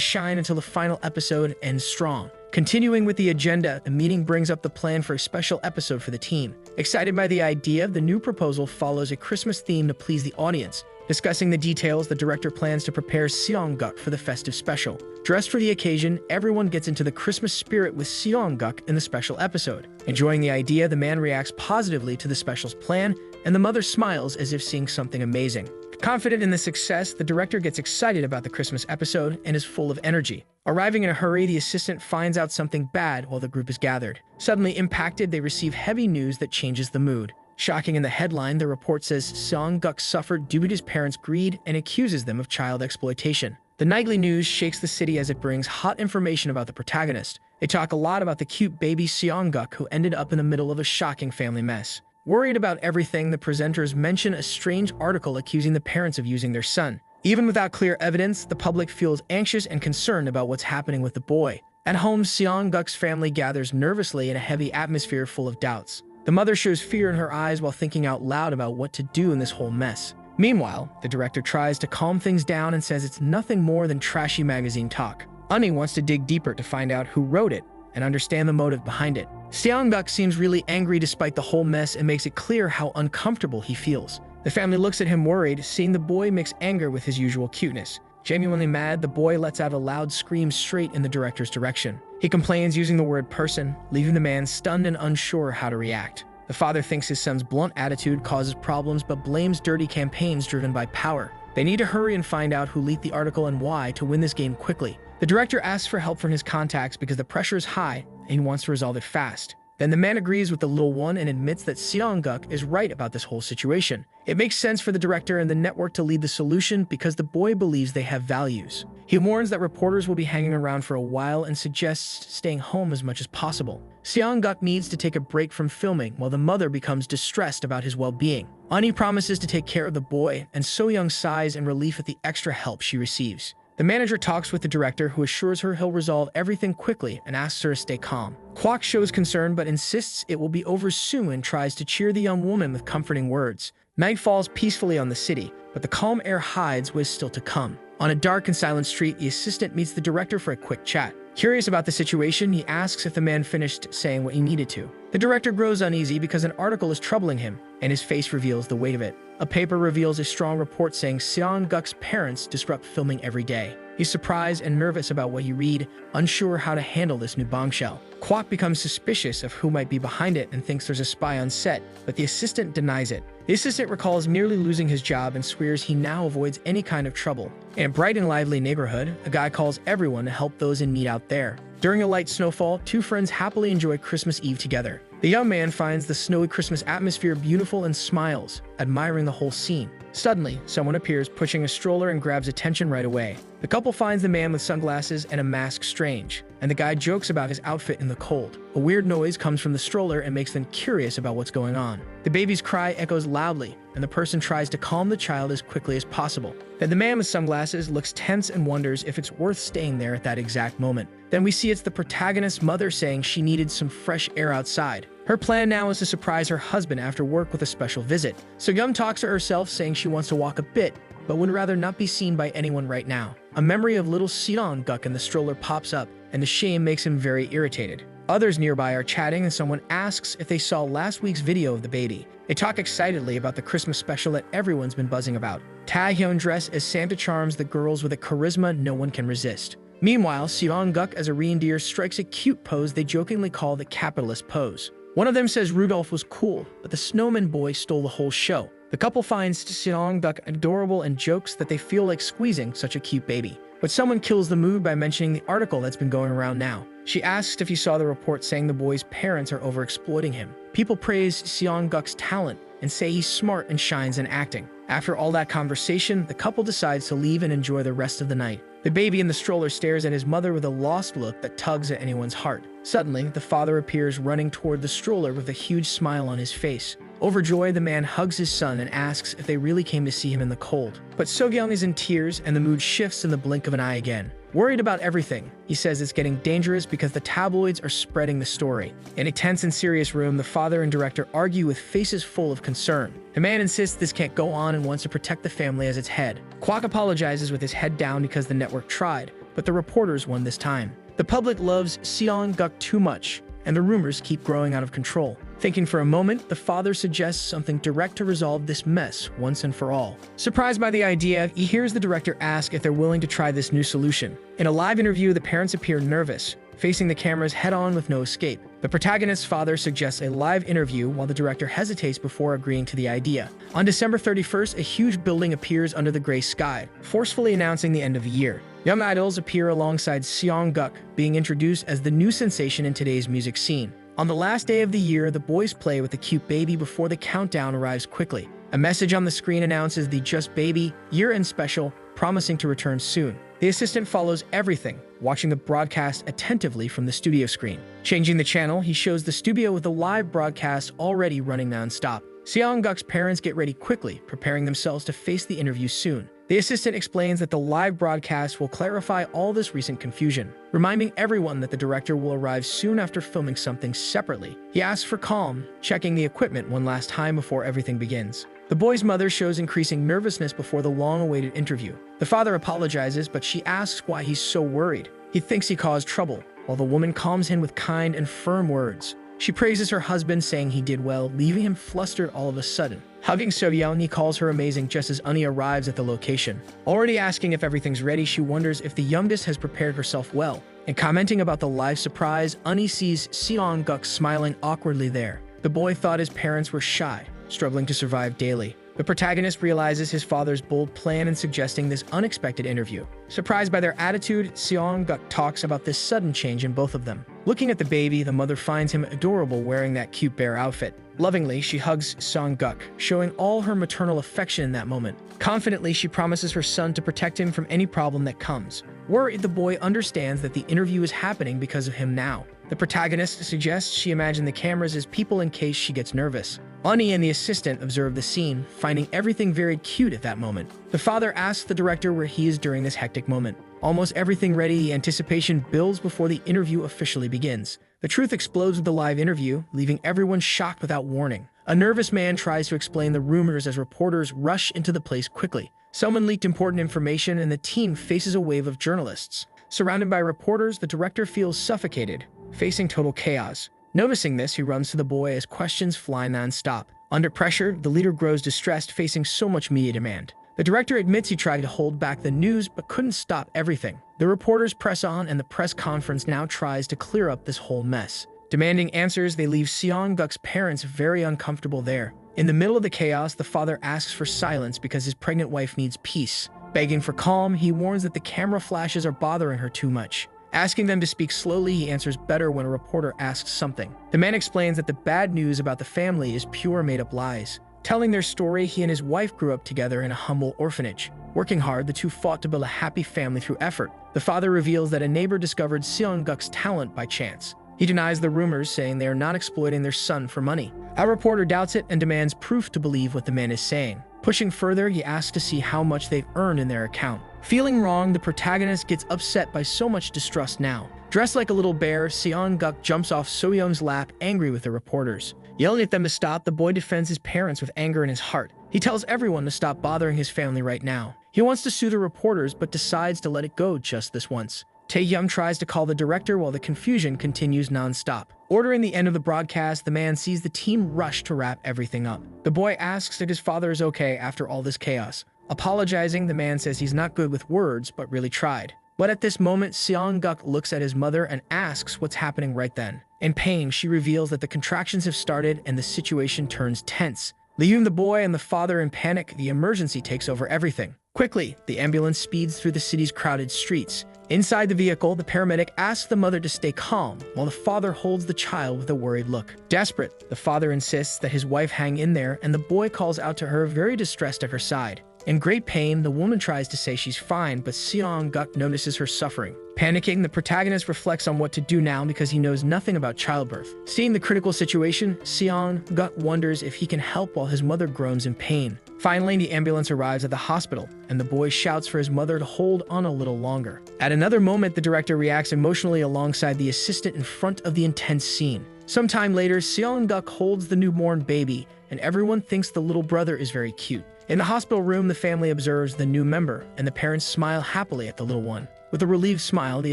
shine until the final episode ends strong. Continuing with the agenda, the meeting brings up the plan for a special episode for the team. Excited by the idea, the new proposal follows a Christmas theme to please the audience. Discussing the details, the director plans to prepare Seong-guk for the festive special. Dressed for the occasion, everyone gets into the Christmas spirit with Seong-guk in the special episode. Enjoying the idea, the man reacts positively to the special's plan and the mother smiles as if seeing something amazing. Confident in the success, the director gets excited about the Christmas episode and is full of energy. Arriving in a hurry, the assistant finds out something bad while the group is gathered. Suddenly impacted, they receive heavy news that changes the mood. Shocking in the headline, the report says Seong-guk suffered due to his parents' greed and accuses them of child exploitation. The nightly news shakes the city as it brings hot information about the protagonist. They talk a lot about the cute baby Seong-guk who ended up in the middle of a shocking family mess. Worried about everything, the presenters mention a strange article accusing the parents of using their son. Even without clear evidence, the public feels anxious and concerned about what's happening with the boy. At home, Seong-guk's family gathers nervously in a heavy atmosphere full of doubts. The mother shows fear in her eyes while thinking out loud about what to do in this whole mess. Meanwhile, the director tries to calm things down and says it's nothing more than trashy magazine talk. Ani wants to dig deeper to find out who wrote it and understand the motive behind it. Seong-guk seems really angry despite the whole mess and makes it clear how uncomfortable he feels. The family looks at him worried, seeing the boy mix anger with his usual cuteness. Genuinely mad, the boy lets out a loud scream straight in the director's direction. He complains using the word person, leaving the man stunned and unsure how to react. The father thinks his son's blunt attitude causes problems but blames dirty campaigns driven by power. They need to hurry and find out who leaked the article and why to win this game quickly. The director asks for help from his contacts because the pressure is high and he wants to resolve it fast. Then the man agrees with the little one and admits that Seong-guk is right about this whole situation. It makes sense for the director and the network to lead the solution because the boy believes they have values. He warns that reporters will be hanging around for a while and suggests staying home as much as possible. Seong-guk needs to take a break from filming while the mother becomes distressed about his well-being. Ani promises to take care of the boy, and So-young sighs in relief at the extra help she receives. The manager talks with the director, who assures her he'll resolve everything quickly and asks her to stay calm. Kwok shows concern but insists it will be over soon and tries to cheer the young woman with comforting words. Night falls peacefully on the city, but the calm air hides what is still to come. On a dark and silent street, the assistant meets the director for a quick chat. Curious about the situation, he asks if the man finished saying what he needed to. The director grows uneasy because an article is troubling him, and his face reveals the weight of it. A paper reveals a strong report saying Seong-guk's parents disrupt filming every day. He's surprised and nervous about what he read, unsure how to handle this new bombshell. Kwok becomes suspicious of who might be behind it and thinks there's a spy on set, but the assistant denies it. The assistant recalls nearly losing his job and swears he now avoids any kind of trouble. In a bright and lively neighborhood, a guy calls everyone to help those in need out there. During a light snowfall, two friends happily enjoy Christmas Eve together. The young man finds the snowy Christmas atmosphere beautiful and smiles, admiring the whole scene. Suddenly, someone appears pushing a stroller and grabs attention right away. The couple finds the man with sunglasses and a mask strange, and the guy jokes about his outfit in the cold. A weird noise comes from the stroller and makes them curious about what's going on. The baby's cry echoes loudly, and the person tries to calm the child as quickly as possible. Then the man with sunglasses looks tense and wonders if it's worth staying there at that exact moment. Then we see it's the protagonist's mother saying she needed some fresh air outside. Her plan now is to surprise her husband after work with a special visit. So-young talks to herself saying she wants to walk a bit, but would rather not be seen by anyone right now. A memory of little Seong-guk in the stroller pops up, and the shame makes him very irritated. Others nearby are chatting and someone asks if they saw last week's video of the baby. They talk excitedly about the Christmas special that everyone's been buzzing about. Tae-hyun dressed as Santa charms the girls with a charisma no one can resist. Meanwhile, Seong-guk as a reindeer strikes a cute pose they jokingly call the capitalist pose. One of them says Rudolph was cool, but the snowman boy stole the whole show. The couple finds Seong-guk adorable and jokes that they feel like squeezing such a cute baby. But someone kills the mood by mentioning the article that's been going around now. She asks if he saw the report saying the boy's parents are overexploiting him. People praise Seong-guk's talent and say he's smart and shines in acting. After all that conversation, the couple decides to leave and enjoy the rest of the night. The baby in the stroller stares at his mother with a lost look that tugs at anyone's heart. Suddenly, the father appears running toward the stroller with a huge smile on his face. Overjoyed, the man hugs his son and asks if they really came to see him in the cold. But So-young is in tears and the mood shifts in the blink of an eye again. Worried about everything, he says it's getting dangerous because the tabloids are spreading the story. In a tense and serious room, the father and director argue with faces full of concern. The man insists this can't go on and wants to protect the family as its head. Kwok apologizes with his head down because the network tried, but the reporters won this time. The public loves Seong-guk too much, and the rumors keep growing out of control. Thinking for a moment, the father suggests something direct to resolve this mess once and for all. Surprised by the idea, he hears the director ask if they're willing to try this new solution. In a live interview, the parents appear nervous, facing the cameras head-on with no escape. The protagonist's father suggests a live interview while the director hesitates before agreeing to the idea. On December 31st, a huge building appears under the gray sky, forcefully announcing the end of the year. Young idols appear alongside Seongguk, being introduced as the new sensation in today's music scene. On the last day of the year, the boys play with the cute baby before the countdown arrives quickly. A message on the screen announces the Just Baby year-end special, promising to return soon. The assistant follows everything, watching the broadcast attentively from the studio screen. Changing the channel, he shows the studio with the live broadcast already running non-stop. Seongguk's parents get ready quickly, preparing themselves to face the interview soon. The assistant explains that the live broadcast will clarify all this recent confusion, reminding everyone that the director will arrive soon after filming something separately. He asks for calm, checking the equipment one last time before everything begins. The boy's mother shows increasing nervousness before the long-awaited interview. The father apologizes, but she asks why he's so worried. He thinks he caused trouble, while the woman calms him with kind and firm words. She praises her husband, saying he did well, leaving him flustered all of a sudden. Hugging Soyeon, he calls her amazing just as Uni arrives at the location. Already asking if everything's ready, she wonders if the youngest has prepared herself well. And commenting about the live surprise, Uni sees Seongguk smiling awkwardly there. The boy thought his parents were shy, struggling to survive daily. The protagonist realizes his father's bold plan in suggesting this unexpected interview. Surprised by their attitude, Seongguk talks about this sudden change in both of them. Looking at the baby, the mother finds him adorable wearing that cute bear outfit. Lovingly, she hugs Seongguk, showing all her maternal affection in that moment. Confidently, she promises her son to protect him from any problem that comes. Worried, the boy understands that the interview is happening because of him now. The protagonist suggests she imagine the cameras as people in case she gets nervous. Uni and the assistant observe the scene, finding everything very cute at that moment. The father asks the director where he is during this hectic moment. Almost everything ready, anticipation builds before the interview officially begins. The truth explodes with the live interview, leaving everyone shocked without warning. A nervous man tries to explain the rumors as reporters rush into the place quickly. Someone leaked important information and the team faces a wave of journalists. Surrounded by reporters, the director feels suffocated, facing total chaos. Noticing this, he runs to the boy as questions fly non-stop. Under pressure, the leader grows distressed, facing so much media demand. The director admits he tried to hold back the news, but couldn't stop everything. The reporters press on, and the press conference now tries to clear up this whole mess. Demanding answers, they leave Seongguk's parents very uncomfortable there. In the middle of the chaos, the father asks for silence because his pregnant wife needs peace. Begging for calm, he warns that the camera flashes are bothering her too much. Asking them to speak slowly, he answers better when a reporter asks something. The man explains that the bad news about the family is pure made-up lies. Telling their story, he and his wife grew up together in a humble orphanage. Working hard, the two fought to build a happy family through effort. The father reveals that a neighbor discovered Seongguk's talent by chance. He denies the rumors, saying they are not exploiting their son for money. Our reporter doubts it and demands proof to believe what the man is saying. Pushing further, he asks to see how much they've earned in their account. Feeling wrong, the protagonist gets upset by so much distrust now. Dressed like a little bear, Seongguk jumps off Soyeon's lap, angry with the reporters. Yelling at them to stop, the boy defends his parents with anger in his heart. He tells everyone to stop bothering his family right now. He wants to sue the reporters, but decides to let it go just this once. Taehyung tries to call the director while the confusion continues non-stop. Ordering the end of the broadcast, the man sees the team rush to wrap everything up. The boy asks if his father is okay after all this chaos. Apologizing, the man says he's not good with words, but really tried. But at this moment, Seongguk looks at his mother and asks what's happening right then. In pain, she reveals that the contractions have started and the situation turns tense. Leaving the boy and the father in panic, the emergency takes over everything. Quickly, the ambulance speeds through the city's crowded streets. Inside the vehicle, the paramedic asks the mother to stay calm, while the father holds the child with a worried look. Desperate, the father insists that his wife hang in there, and the boy calls out to her, very distressed at her side. In great pain, the woman tries to say she's fine, but Seongguk notices her suffering. Panicking, the protagonist reflects on what to do now because he knows nothing about childbirth. Seeing the critical situation, Seongguk wonders if he can help while his mother groans in pain. Finally, the ambulance arrives at the hospital, and the boy shouts for his mother to hold on a little longer. At another moment, the director reacts emotionally alongside the assistant in front of the intense scene. Sometime later, Seongguk holds the newborn baby, and everyone thinks the little brother is very cute. In the hospital room, the family observes the new member, and the parents smile happily at the little one. With a relieved smile, the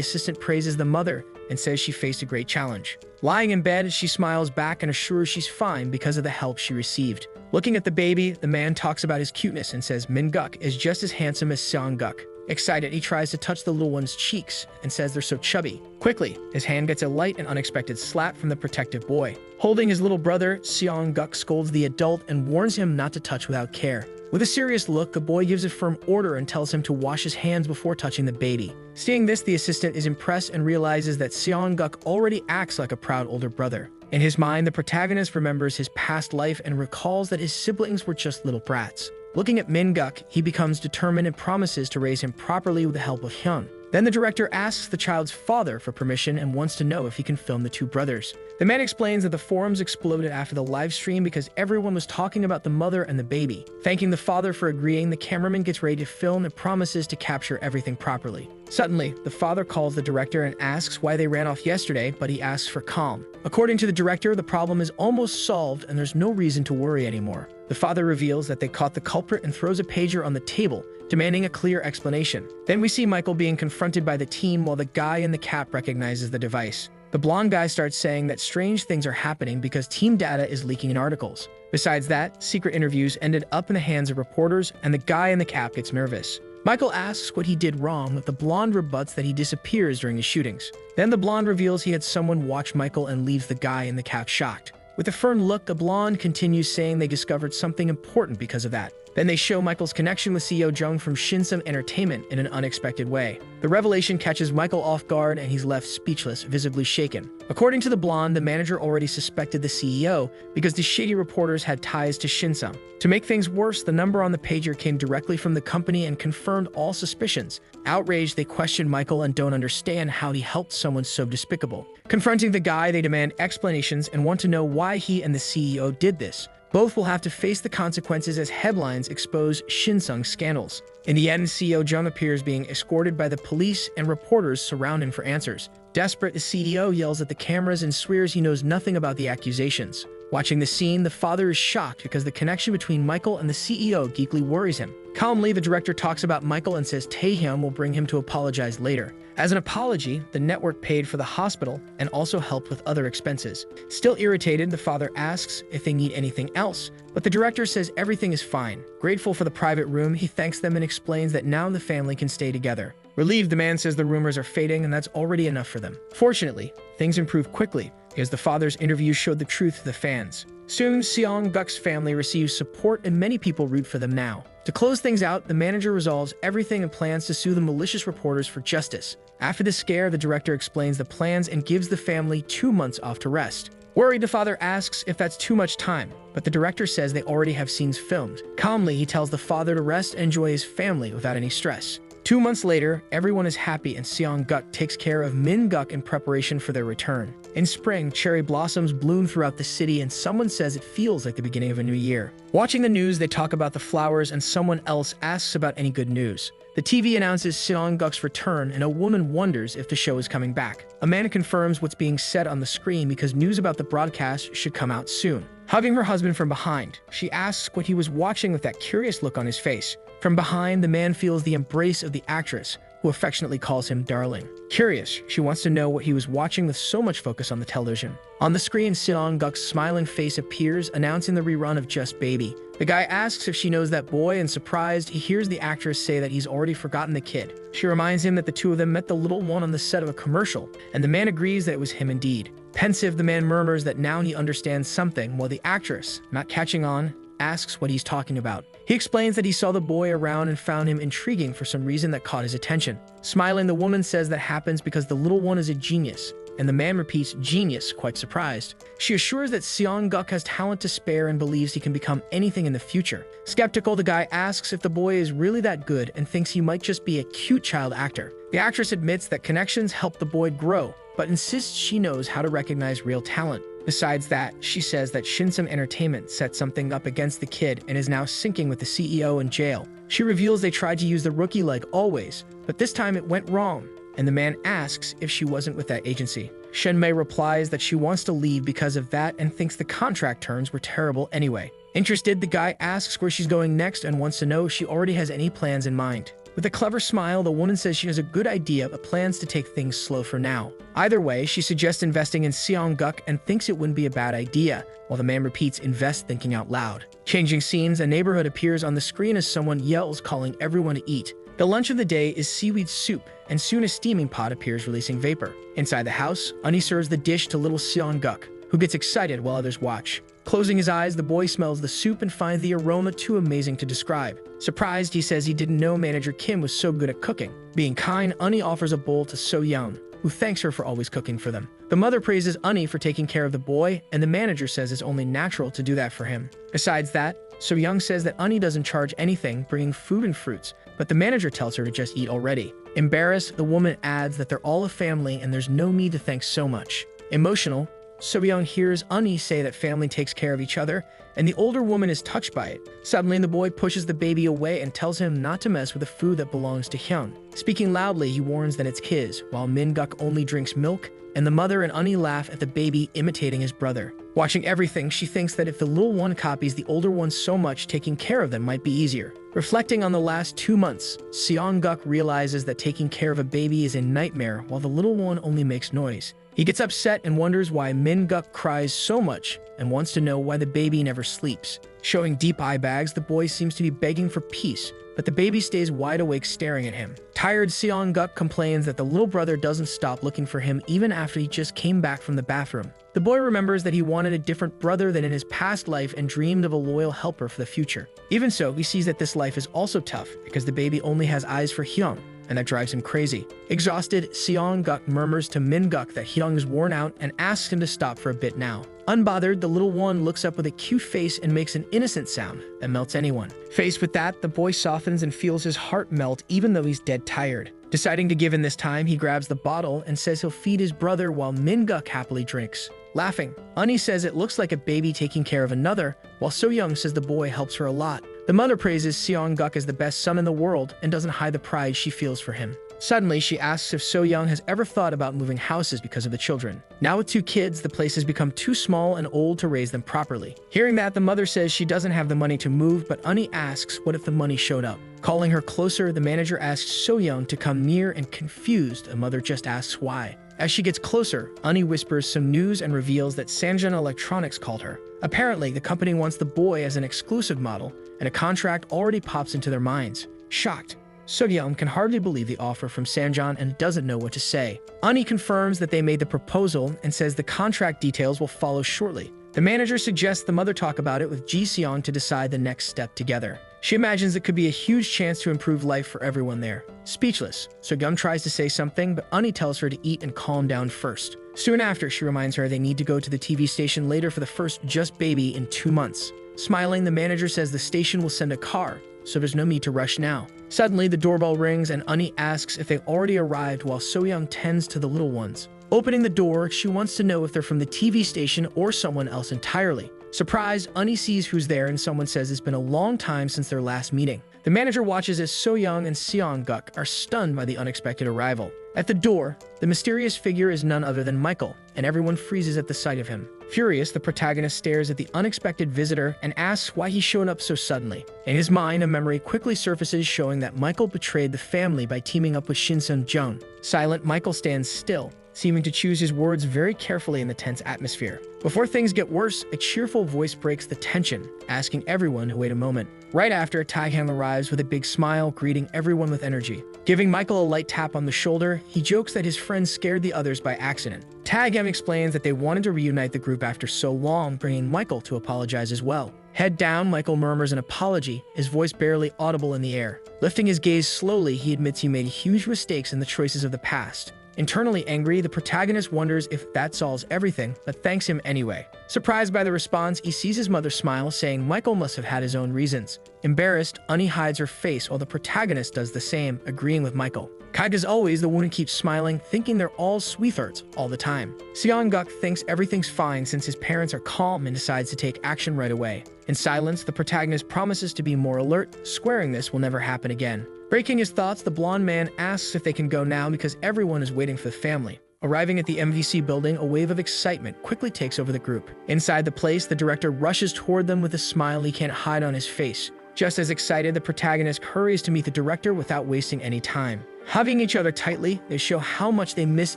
assistant praises the mother and says she faced a great challenge. Lying in bed, she smiles back and assures she's fine because of the help she received. Looking at the baby, the man talks about his cuteness and says Minguk is just as handsome as Seongguk. Excited, he tries to touch the little one's cheeks and says they're so chubby. Quickly, his hand gets a light and unexpected slap from the protective boy. Holding his little brother, Seong-guk scolds the adult and warns him not to touch without care. With a serious look, the boy gives a firm order and tells him to wash his hands before touching the baby. Seeing this, the assistant is impressed and realizes that Seong-guk already acts like a proud older brother. In his mind, the protagonist remembers his past life and recalls that his siblings were just little brats. Looking at Min-guk, he becomes determined and promises to raise him properly with the help of Hyun. Then the director asks the child's father for permission and wants to know if he can film the two brothers. The man explains that the forums exploded after the live stream because everyone was talking about the mother and the baby. Thanking the father for agreeing, the cameraman gets ready to film and promises to capture everything properly. Suddenly, the father calls the director and asks why they ran off yesterday, but he asks for calm. According to the director, the problem is almost solved and there's no reason to worry anymore. The father reveals that they caught the culprit and throws a pager on the table, demanding a clear explanation. Then we see Michael being confronted by the team while the guy in the cap recognizes the device. The blonde guy starts saying that strange things are happening because team data is leaking in articles. Besides that, secret interviews ended up in the hands of reporters and the guy in the cap gets nervous. Michael asks what he did wrong, but the blonde rebuts that he disappears during the shootings. Then the blonde reveals he had someone watch Michael and leaves the guy in the cap shocked. With a firm look, the blonde continues saying they discovered something important because of that. Then they show Michael's connection with CEO Jung from Shinsum Entertainment in an unexpected way. The revelation catches Michael off guard and he's left speechless, visibly shaken. According to the blonde, the manager already suspected the CEO because the shady reporters had ties to Shinsum. To make things worse, the number on the pager came directly from the company and confirmed all suspicions. Outraged, they question Michael and don't understand how he helped someone so despicable. Confronting the guy, they demand explanations and want to know why he and the CEO did this. Both will have to face the consequences as headlines expose Shinsung's scandals. In the end, CEO Jung appears being escorted by the police and reporters surround him for answers. Desperate, the CEO yells at the cameras and swears he knows nothing about the accusations. Watching the scene, the father is shocked because the connection between Michael and the CEO deeply worries him. Calmly, the director talks about Michael and says Taehyung will bring him to apologize later. As an apology, the network paid for the hospital and also helped with other expenses. Still irritated, the father asks if they need anything else, but the director says everything is fine. Grateful for the private room, he thanks them and explains that now the family can stay together. Relieved, the man says the rumors are fading and that's already enough for them. Fortunately, things improve quickly because the father's interview showed the truth to the fans. Soon, Seong-guk's family receives support and many people root for them now. To close things out, the manager resolves everything and plans to sue the malicious reporters for justice. After the scare, the director explains the plans and gives the family 2 months off to rest. Worried, the father asks if that's too much time, but the director says they already have scenes filmed. Calmly, he tells the father to rest and enjoy his family without any stress. 2 months later, everyone is happy and Seong-guk takes care of Min-guk in preparation for their return. In spring, cherry blossoms bloom throughout the city and someone says it feels like the beginning of a new year. Watching the news, they talk about the flowers and someone else asks about any good news. The TV announces Seong-guk's return and a woman wonders if the show is coming back. A man confirms what's being said on the screen because news about the broadcast should come out soon. Hugging her husband from behind, she asks what he was watching with that curious look on his face. From behind, the man feels the embrace of the actress, who affectionately calls him darling. Curious, she wants to know what he was watching with so much focus on the television. On the screen, Seong-guk's smiling face appears, announcing the rerun of Just Baby. The guy asks if she knows that boy, and surprised, he hears the actress say that he's already forgotten the kid. She reminds him that the two of them met the little one on the set of a commercial, and the man agrees that it was him indeed. Pensive, the man murmurs that now he understands something, while the actress, not catching on, asks what he's talking about. He explains that he saw the boy around and found him intriguing for some reason that caught his attention. Smiling, the woman says that happens because the little one is a genius, and the man repeats genius, quite surprised. She assures that Seong-guk has talent to spare and believes he can become anything in the future. Skeptical, the guy asks if the boy is really that good and thinks he might just be a cute child actor. The actress admits that connections help the boy grow, but insists she knows how to recognize real talent. Besides that, she says that Shinsum Entertainment set something up against the kid and is now syncing with the CEO in jail. She reveals they tried to use the rookie like always, but this time it went wrong, and the man asks if she wasn't with that agency. Shenmei replies that she wants to leave because of that and thinks the contract terms were terrible anyway. Interested, the guy asks where she's going next and wants to know if she already has any plans in mind. With a clever smile, the woman says she has a good idea but plans to take things slow for now. Either way, she suggests investing in Seong-guk and thinks it wouldn't be a bad idea, while the man repeats invest, thinking out loud. Changing scenes, a neighborhood appears on the screen as someone yells, calling everyone to eat. The lunch of the day is seaweed soup, and soon a steaming pot appears releasing vapor. Inside the house, Ani serves the dish to little Seong-guk, who gets excited while others watch. Closing his eyes, the boy smells the soup and finds the aroma too amazing to describe. Surprised, he says he didn't know Manager Kim was so good at cooking. Being kind, Ani offers a bowl to So-young, who thanks her for always cooking for them. The mother praises Ani for taking care of the boy, and the manager says it's only natural to do that for him. Besides that, So-young says that Ani doesn't charge anything, bringing food and fruits, but the manager tells her to just eat already. Embarrassed, the woman adds that they're all a family and there's no need to thank so much. Emotional, So-young hears Ani say that family takes care of each other, and the older woman is touched by it. Suddenly, the boy pushes the baby away and tells him not to mess with the food that belongs to Hyun. Speaking loudly, he warns that it's his, while Min-guk only drinks milk, and the mother and Ani laugh at the baby imitating his brother. Watching everything, she thinks that if the little one copies the older one so much, taking care of them might be easier. Reflecting on the last 2 months, Seong-guk realizes that taking care of a baby is a nightmare while the little one only makes noise. He gets upset and wonders why Min-guk cries so much and wants to know why the baby never sleeps. Showing deep eye bags, the boy seems to be begging for peace, but the baby stays wide awake staring at him. Tired, Seong-guk complains that the little brother doesn't stop looking for him even after he just came back from the bathroom. The boy remembers that he wanted a different brother than in his past life and dreamed of a loyal helper for the future. Even so, he sees that this life is also tough because the baby only has eyes for Hyung, and that drives him crazy. Exhausted, Seong-guk murmurs to Min-guk that Hyung is worn out and asks him to stop for a bit now. Unbothered, the little one looks up with a cute face and makes an innocent sound that melts anyone. Faced with that, the boy softens and feels his heart melt even though he's dead tired. Deciding to give in this time, he grabs the bottle and says he'll feed his brother while Min-guk happily drinks. Laughing, Ani says it looks like a baby taking care of another, while So-young says the boy helps her a lot. The mother praises Seong-guk as the best son in the world and doesn't hide the pride she feels for him. Suddenly, she asks if So-young has ever thought about moving houses because of the children. Now with 2 kids, the place has become too small and old to raise them properly. Hearing that, the mother says she doesn't have the money to move, but Ani asks what if the money showed up. Calling her closer, the manager asks So-young to come near, and confused, the mother just asks why. As she gets closer, Ani whispers some news and reveals that Sanjun Electronics called her. Apparently, the company wants the boy as an exclusive model, and a contract already pops into their minds. Shocked, So-young can hardly believe the offer from Sanjun and doesn't know what to say. Ani confirms that they made the proposal and says the contract details will follow shortly. The manager suggests the mother talk about it with Ji-seong to decide the next step together. She imagines it could be a huge chance to improve life for everyone there. Speechless, So-young tries to say something, but Ani tells her to eat and calm down first. Soon after, she reminds her they need to go to the TV station later for the first Just Baby in 2 months. Smiling, the manager says the station will send a car, so there's no need to rush now. Suddenly, the doorbell rings and Ani asks if they already arrived while So-young tends to the little ones. Opening the door, she wants to know if they're from the TV station or someone else entirely. Surprised, Ani sees who's there and someone says it's been a long time since their last meeting. The manager watches as So-young and Seong-guk are stunned by the unexpected arrival. At the door, the mysterious figure is none other than Michael, and everyone freezes at the sight of him. Furious, the protagonist stares at the unexpected visitor and asks why he showed up so suddenly. In his mind, a memory quickly surfaces showing that Michael betrayed the family by teaming up with Shin Seung-jung. Silent, Michael stands still, seeming to choose his words very carefully in the tense atmosphere. Before things get worse, a cheerful voice breaks the tension, asking everyone to wait a moment. Right after, Taehyung arrives with a big smile, greeting everyone with energy. Giving Michael a light tap on the shoulder, he jokes that his friend scared the others by accident. Taehyung explains that they wanted to reunite the group after so long, bringing Michael to apologize as well. Head down, Michael murmurs an apology, his voice barely audible in the air. Lifting his gaze slowly, he admits he made huge mistakes in the choices of the past. Internally angry, the protagonist wonders if that solves everything, but thanks him anyway. Surprised by the response, he sees his mother smile, saying Michael must have had his own reasons. Embarrassed, Ani hides her face while the protagonist does the same, agreeing with Michael. Kind as always, the woman keeps smiling, thinking they're all sweethearts all the time. Seong-guk thinks everything's fine since his parents are calm and decides to take action right away. In silence, the protagonist promises to be more alert, swearing this will never happen again. Breaking his thoughts, the blonde man asks if they can go now because everyone is waiting for the family. Arriving at the MVC building, a wave of excitement quickly takes over the group. Inside the place, the director rushes toward them with a smile he can't hide on his face. Just as excited, the protagonist hurries to meet the director without wasting any time. Hugging each other tightly, they show how much they miss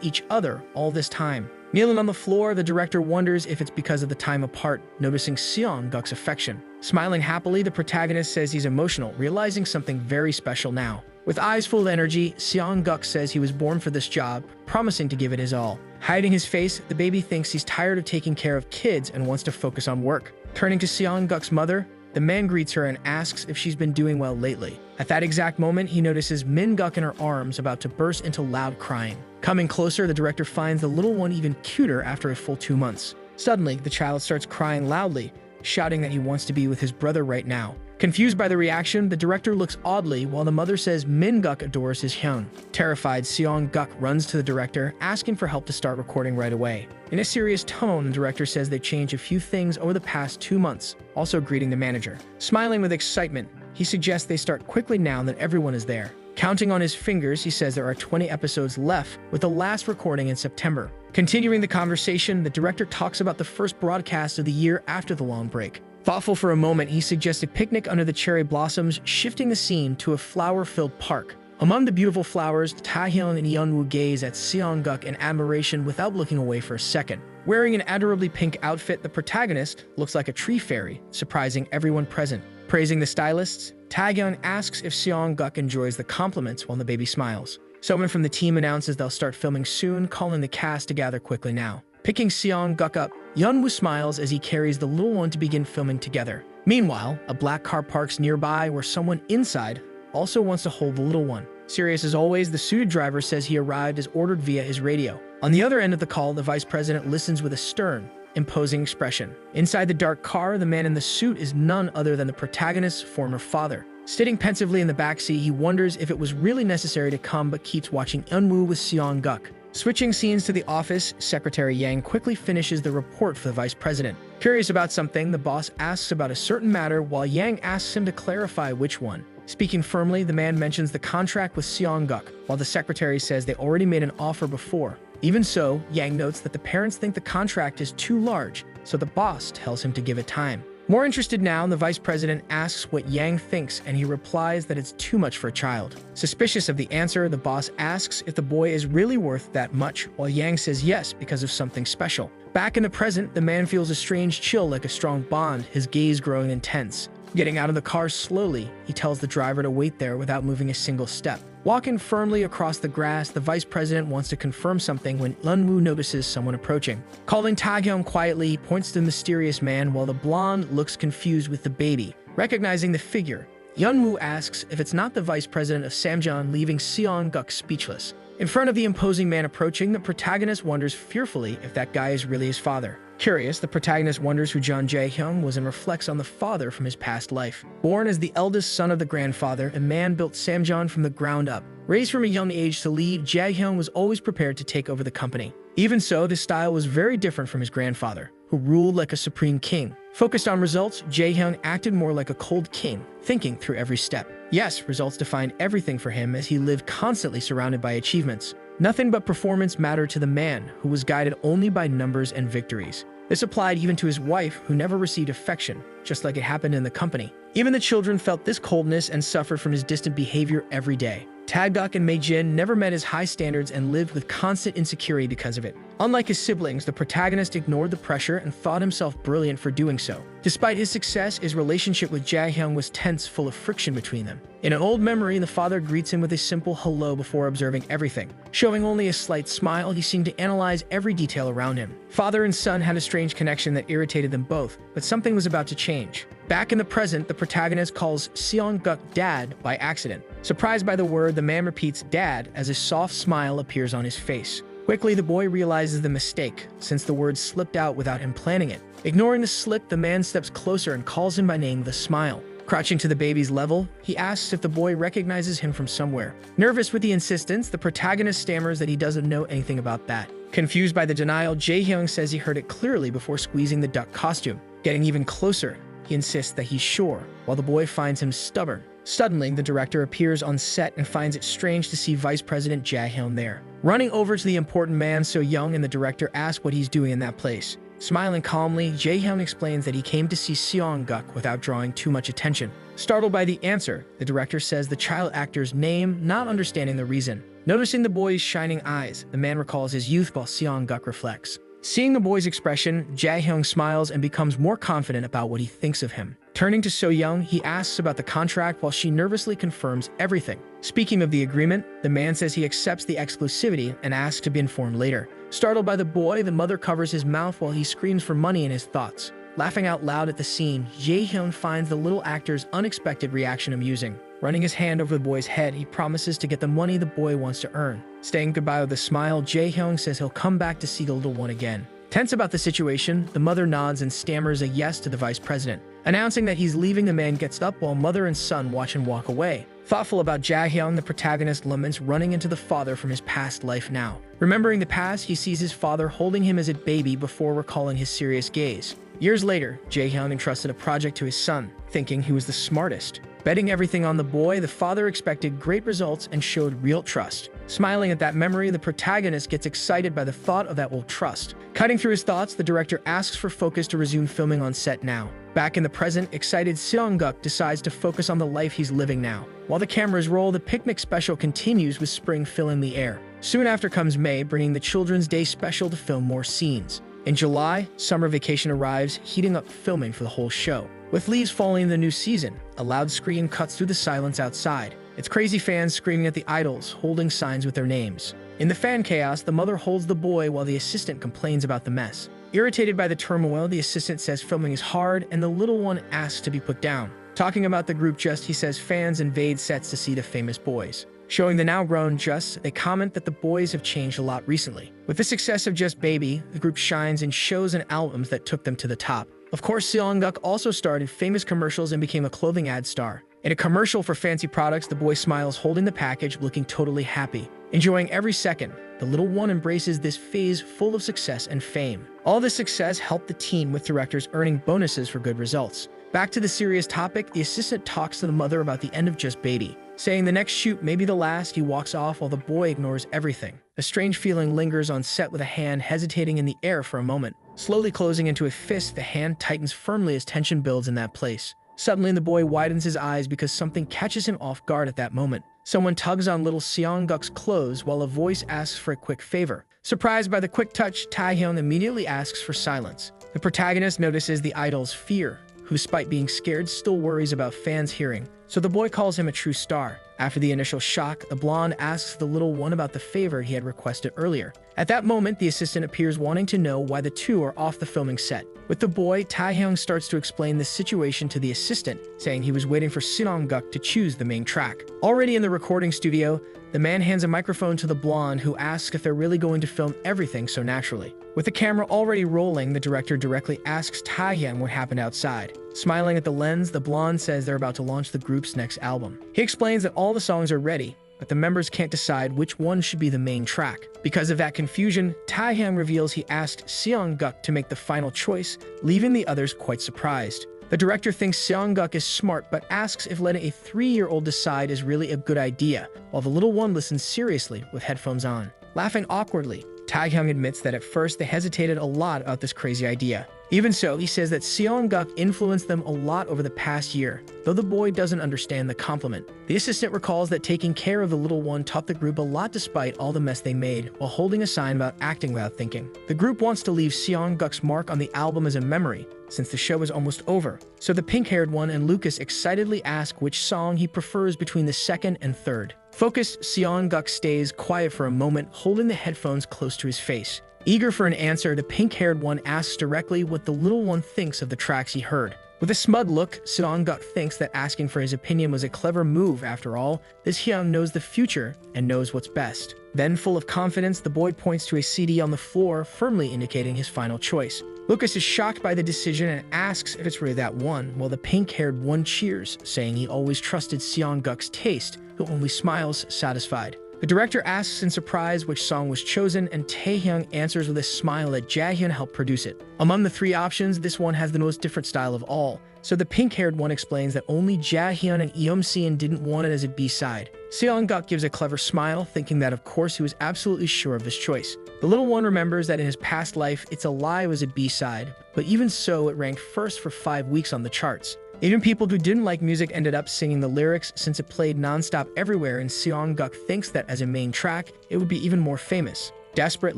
each other all this time. Kneeling on the floor, the director wonders if it's because of the time apart, noticing Seong-guk's affection. Smiling happily, the protagonist says he's emotional, realizing something very special now. With eyes full of energy, Seong-guk says he was born for this job, promising to give it his all. Hiding his face, the baby thinks he's tired of taking care of kids and wants to focus on work. Turning to Seong-guk's mother, the man greets her and asks if she's been doing well lately. At that exact moment, he notices Min-guk in her arms, about to burst into loud crying. Coming closer, the director finds the little one even cuter after a full 2 months. Suddenly, the child starts crying loudly, shouting that he wants to be with his brother right now. Confused by the reaction, the director looks oddly while the mother says Min-guk adores his Hyun. Terrified, Seong-guk runs to the director, asking for help to start recording right away. In a serious tone, the director says they've changed a few things over the past 2 months, also greeting the manager. Smiling with excitement, he suggests they start quickly now that everyone is there. Counting on his fingers, he says there are 20 episodes left, with the last recording in September. Continuing the conversation, the director talks about the first broadcast of the year after the long break. Thoughtful for a moment, he suggests a picnic under the cherry blossoms, shifting the scene to a flower-filled park. Among the beautiful flowers, Taehyun and Yeonwoo gaze at Seong-guk in admiration without looking away for a second. Wearing an adorably pink outfit, the protagonist looks like a tree fairy, surprising everyone present. Praising the stylists, Taehyun asks if Seong-guk enjoys the compliments while the baby smiles. Someone from the team announces they'll start filming soon, calling the cast to gather quickly now. Picking Seong-guk up, Yeonwoo smiles as he carries the little one to begin filming together. Meanwhile, a black car parks nearby where someone inside also wants to hold the little one. Serious as always, the suited driver says he arrived as ordered via his radio. On the other end of the call, the vice president listens with a stern, imposing expression. Inside the dark car, the man in the suit is none other than the protagonist's former father. Sitting pensively in the backseat, he wonders if it was really necessary to come, but keeps watching Yeonwoo with Seong-guk. Switching scenes to the office, Secretary Yang quickly finishes the report for the vice president. Curious about something, the boss asks about a certain matter while Yang asks him to clarify which one. Speaking firmly, the man mentions the contract with Seong-guk, while the secretary says they already made an offer before. Even so, Yang notes that the parents think the contract is too large, so the boss tells him to give it time. More interested now, the vice president asks what Yang thinks, and he replies that it's too much for a child. Suspicious of the answer, the boss asks if the boy is really worth that much, while Yang says yes because of something special. Back in the present, the man feels a strange chill like a strong bond, his gaze growing intense. Getting out of the car slowly, he tells the driver to wait there without moving a single step. Walking firmly across the grass, the vice president wants to confirm something when Yeonwoo notices someone approaching. Calling Taehyun quietly, he points to the mysterious man while the blonde looks confused with the baby. Recognizing the figure, Yeonwoo asks if it's not the vice president of Samjeon, leaving Seong-guk speechless. In front of the imposing man approaching, the protagonist wonders fearfully if that guy is really his father. Curious, the protagonist wonders who Jeon Jae-hyung was and reflects on the father from his past life. Born as the eldest son of the grandfather, a man built Samjeon from the ground up. Raised from a young age to lead, Jae-hyung was always prepared to take over the company. Even so, this style was very different from his grandfather, who ruled like a supreme king. Focused on results, Jae-hyung acted more like a cold king, thinking through every step. Yes, results defined everything for him as he lived constantly surrounded by achievements. Nothing but performance mattered to the man, who was guided only by numbers and victories. This applied even to his wife, who never received affection, just like it happened in the company. Even the children felt this coldness and suffered from his distant behavior every day. Tae-guk and Mei-jin never met his high standards and lived with constant insecurity because of it. Unlike his siblings, the protagonist ignored the pressure and thought himself brilliant for doing so. Despite his success, his relationship with Jae-hyung was tense, full of friction between them. In an old memory, the father greets him with a simple hello before observing everything. Showing only a slight smile, he seemed to analyze every detail around him. Father and son had a strange connection that irritated them both, but something was about to change. Back in the present, the protagonist calls Seong-guk dad by accident. Surprised by the word, the man repeats dad as a soft smile appears on his face. Quickly, the boy realizes the mistake, since the word slipped out without him planning it. Ignoring the slip, the man steps closer and calls him by name with a smile. Crouching to the baby's level, he asks if the boy recognizes him from somewhere. Nervous with the insistence, the protagonist stammers that he doesn't know anything about that. Confused by the denial, Jae-hyung says he heard it clearly before squeezing the duck costume. Getting even closer, he insists that he's sure, while the boy finds him stubborn. Suddenly, the director appears on set and finds it strange to see Vice President Jae-hyun there. Running over to the important man so young, and the director asks what he's doing in that place. Smiling calmly, Jae-hyun explains that he came to see Seong-guk without drawing too much attention. Startled by the answer, the director says the child actor's name, not understanding the reason. Noticing the boy's shining eyes, the man recalls his youth while Seong-guk reflects. Seeing the boy's expression, Jae-hyung smiles and becomes more confident about what he thinks of him. Turning to So-young, he asks about the contract while she nervously confirms everything. Speaking of the agreement, the man says he accepts the exclusivity and asks to be informed later. Startled by the boy, the mother covers his mouth while he screams for money in his thoughts. Laughing out loud at the scene, Jae-hyun finds the little actor's unexpected reaction amusing. Running his hand over the boy's head, he promises to get the money the boy wants to earn. Saying goodbye with a smile, Jae-hyun says he'll come back to see the little one again. Tense about the situation, the mother nods and stammers a yes to the vice president. Announcing that he's leaving, the man gets up while mother and son watch him walk away. Thoughtful about Jae-hyun, the protagonist laments running into the father from his past life now. Remembering the past, he sees his father holding him as a baby before recalling his serious gaze. Years later, Jae-hyun entrusted a project to his son, thinking he was the smartest. Betting everything on the boy, the father expected great results and showed real trust. Smiling at that memory, the protagonist gets excited by the thought of that old trust. Cutting through his thoughts, the director asks for focus to resume filming on set now. Back in the present, excited Seong-guk decides to focus on the life he's living now. While the cameras roll, the picnic special continues with spring filling the air. Soon after comes May, bringing the Children's Day special to film more scenes. In July, summer vacation arrives, heating up filming for the whole show. With leaves falling in the new season, a loud scream cuts through the silence outside. It's crazy fans screaming at the idols, holding signs with their names. In the fan chaos, the mother holds the boy while the assistant complains about the mess. Irritated by the turmoil, the assistant says filming is hard and the little one asks to be put down. Talking about the group Just, he says fans invade sets to see the famous boys. Showing the now-grown Just, they comment that the boys have changed a lot recently. With the success of Just Baby, the group shines in shows and albums that took them to the top. Of course, Seong-guk also starred in famous commercials and became a clothing ad star. In a commercial for fancy products, the boy smiles holding the package, looking totally happy. Enjoying every second, the little one embraces this phase full of success and fame. All this success helped the team, with directors earning bonuses for good results. Back to the serious topic, the assistant talks to the mother about the end of Just Baby. Saying the next shoot may be the last, he walks off while the boy ignores everything. A strange feeling lingers on set, with a hand hesitating in the air for a moment. Slowly closing into a fist, the hand tightens firmly as tension builds in that place. Suddenly, the boy widens his eyes because something catches him off guard at that moment. Someone tugs on little Seong-guk's clothes while a voice asks for a quick favor. Surprised by the quick touch, Taehyun immediately asks for silence. The protagonist notices the idol's fear, who, despite being scared, still worries about fans hearing. So the boy calls him a true star. After the initial shock, the blonde asks the little one about the favor he had requested earlier. At that moment, the assistant appears, wanting to know why the two are off the filming set. With the boy, Taehyung starts to explain the situation to the assistant, saying he was waiting for Seong-guk to choose the main track. Already in the recording studio, the man hands a microphone to the blonde, who asks if they're really going to film everything so naturally. With the camera already rolling, the director directly asks Taehyung what happened outside. Smiling at the lens, the blonde says they're about to launch the group's next album. He explains that all the songs are ready, but the members can't decide which one should be the main track. Because of that confusion, Taehyung reveals he asked Seong-guk to make the final choice, leaving the others quite surprised. The director thinks Seong-guk is smart, but asks if letting a 3-year-old decide is really a good idea, while the little one listens seriously with headphones on. Laughing awkwardly, Taehyung admits that at first they hesitated a lot about this crazy idea. Even so, he says that Seong-guk influenced them a lot over the past year, though the boy doesn't understand the compliment. The assistant recalls that taking care of the little one taught the group a lot despite all the mess they made, while holding a sign about acting without thinking. The group wants to leave Seong-guk's mark on the album as a memory, since the show is almost over. So the pink-haired one and Lucas excitedly ask which song he prefers between the second and third. Focused, Seong-guk stays quiet for a moment, holding the headphones close to his face. Eager for an answer, the pink-haired one asks directly what the little one thinks of the tracks he heard. With a smug look, Seong-guk thinks that asking for his opinion was a clever move. After all, this Hyun knows the future and knows what's best. Then, full of confidence, the boy points to a CD on the floor, firmly indicating his final choice. Lucas is shocked by the decision and asks if it's really that one, while the pink-haired one cheers, saying he always trusted Seong-guk's taste, who only smiles, satisfied. The director asks in surprise which song was chosen, and Taehyung answers with a smile that Jaehyun helped produce it. Among the 3 options, this one has the most different style of all, so the pink-haired one explains that only Jaehyun and Eum-seon didn't want it as a B-side. Seong-guk gives a clever smile, thinking that of course he was absolutely sure of this choice. The little one remembers that in his past life, It's a Lie was a B-side, but even so, it ranked first for 5 weeks on the charts. Even people who didn't like music ended up singing the lyrics, since it played non-stop everywhere, and Seong-guk thinks that as a main track, it would be even more famous. Desperate,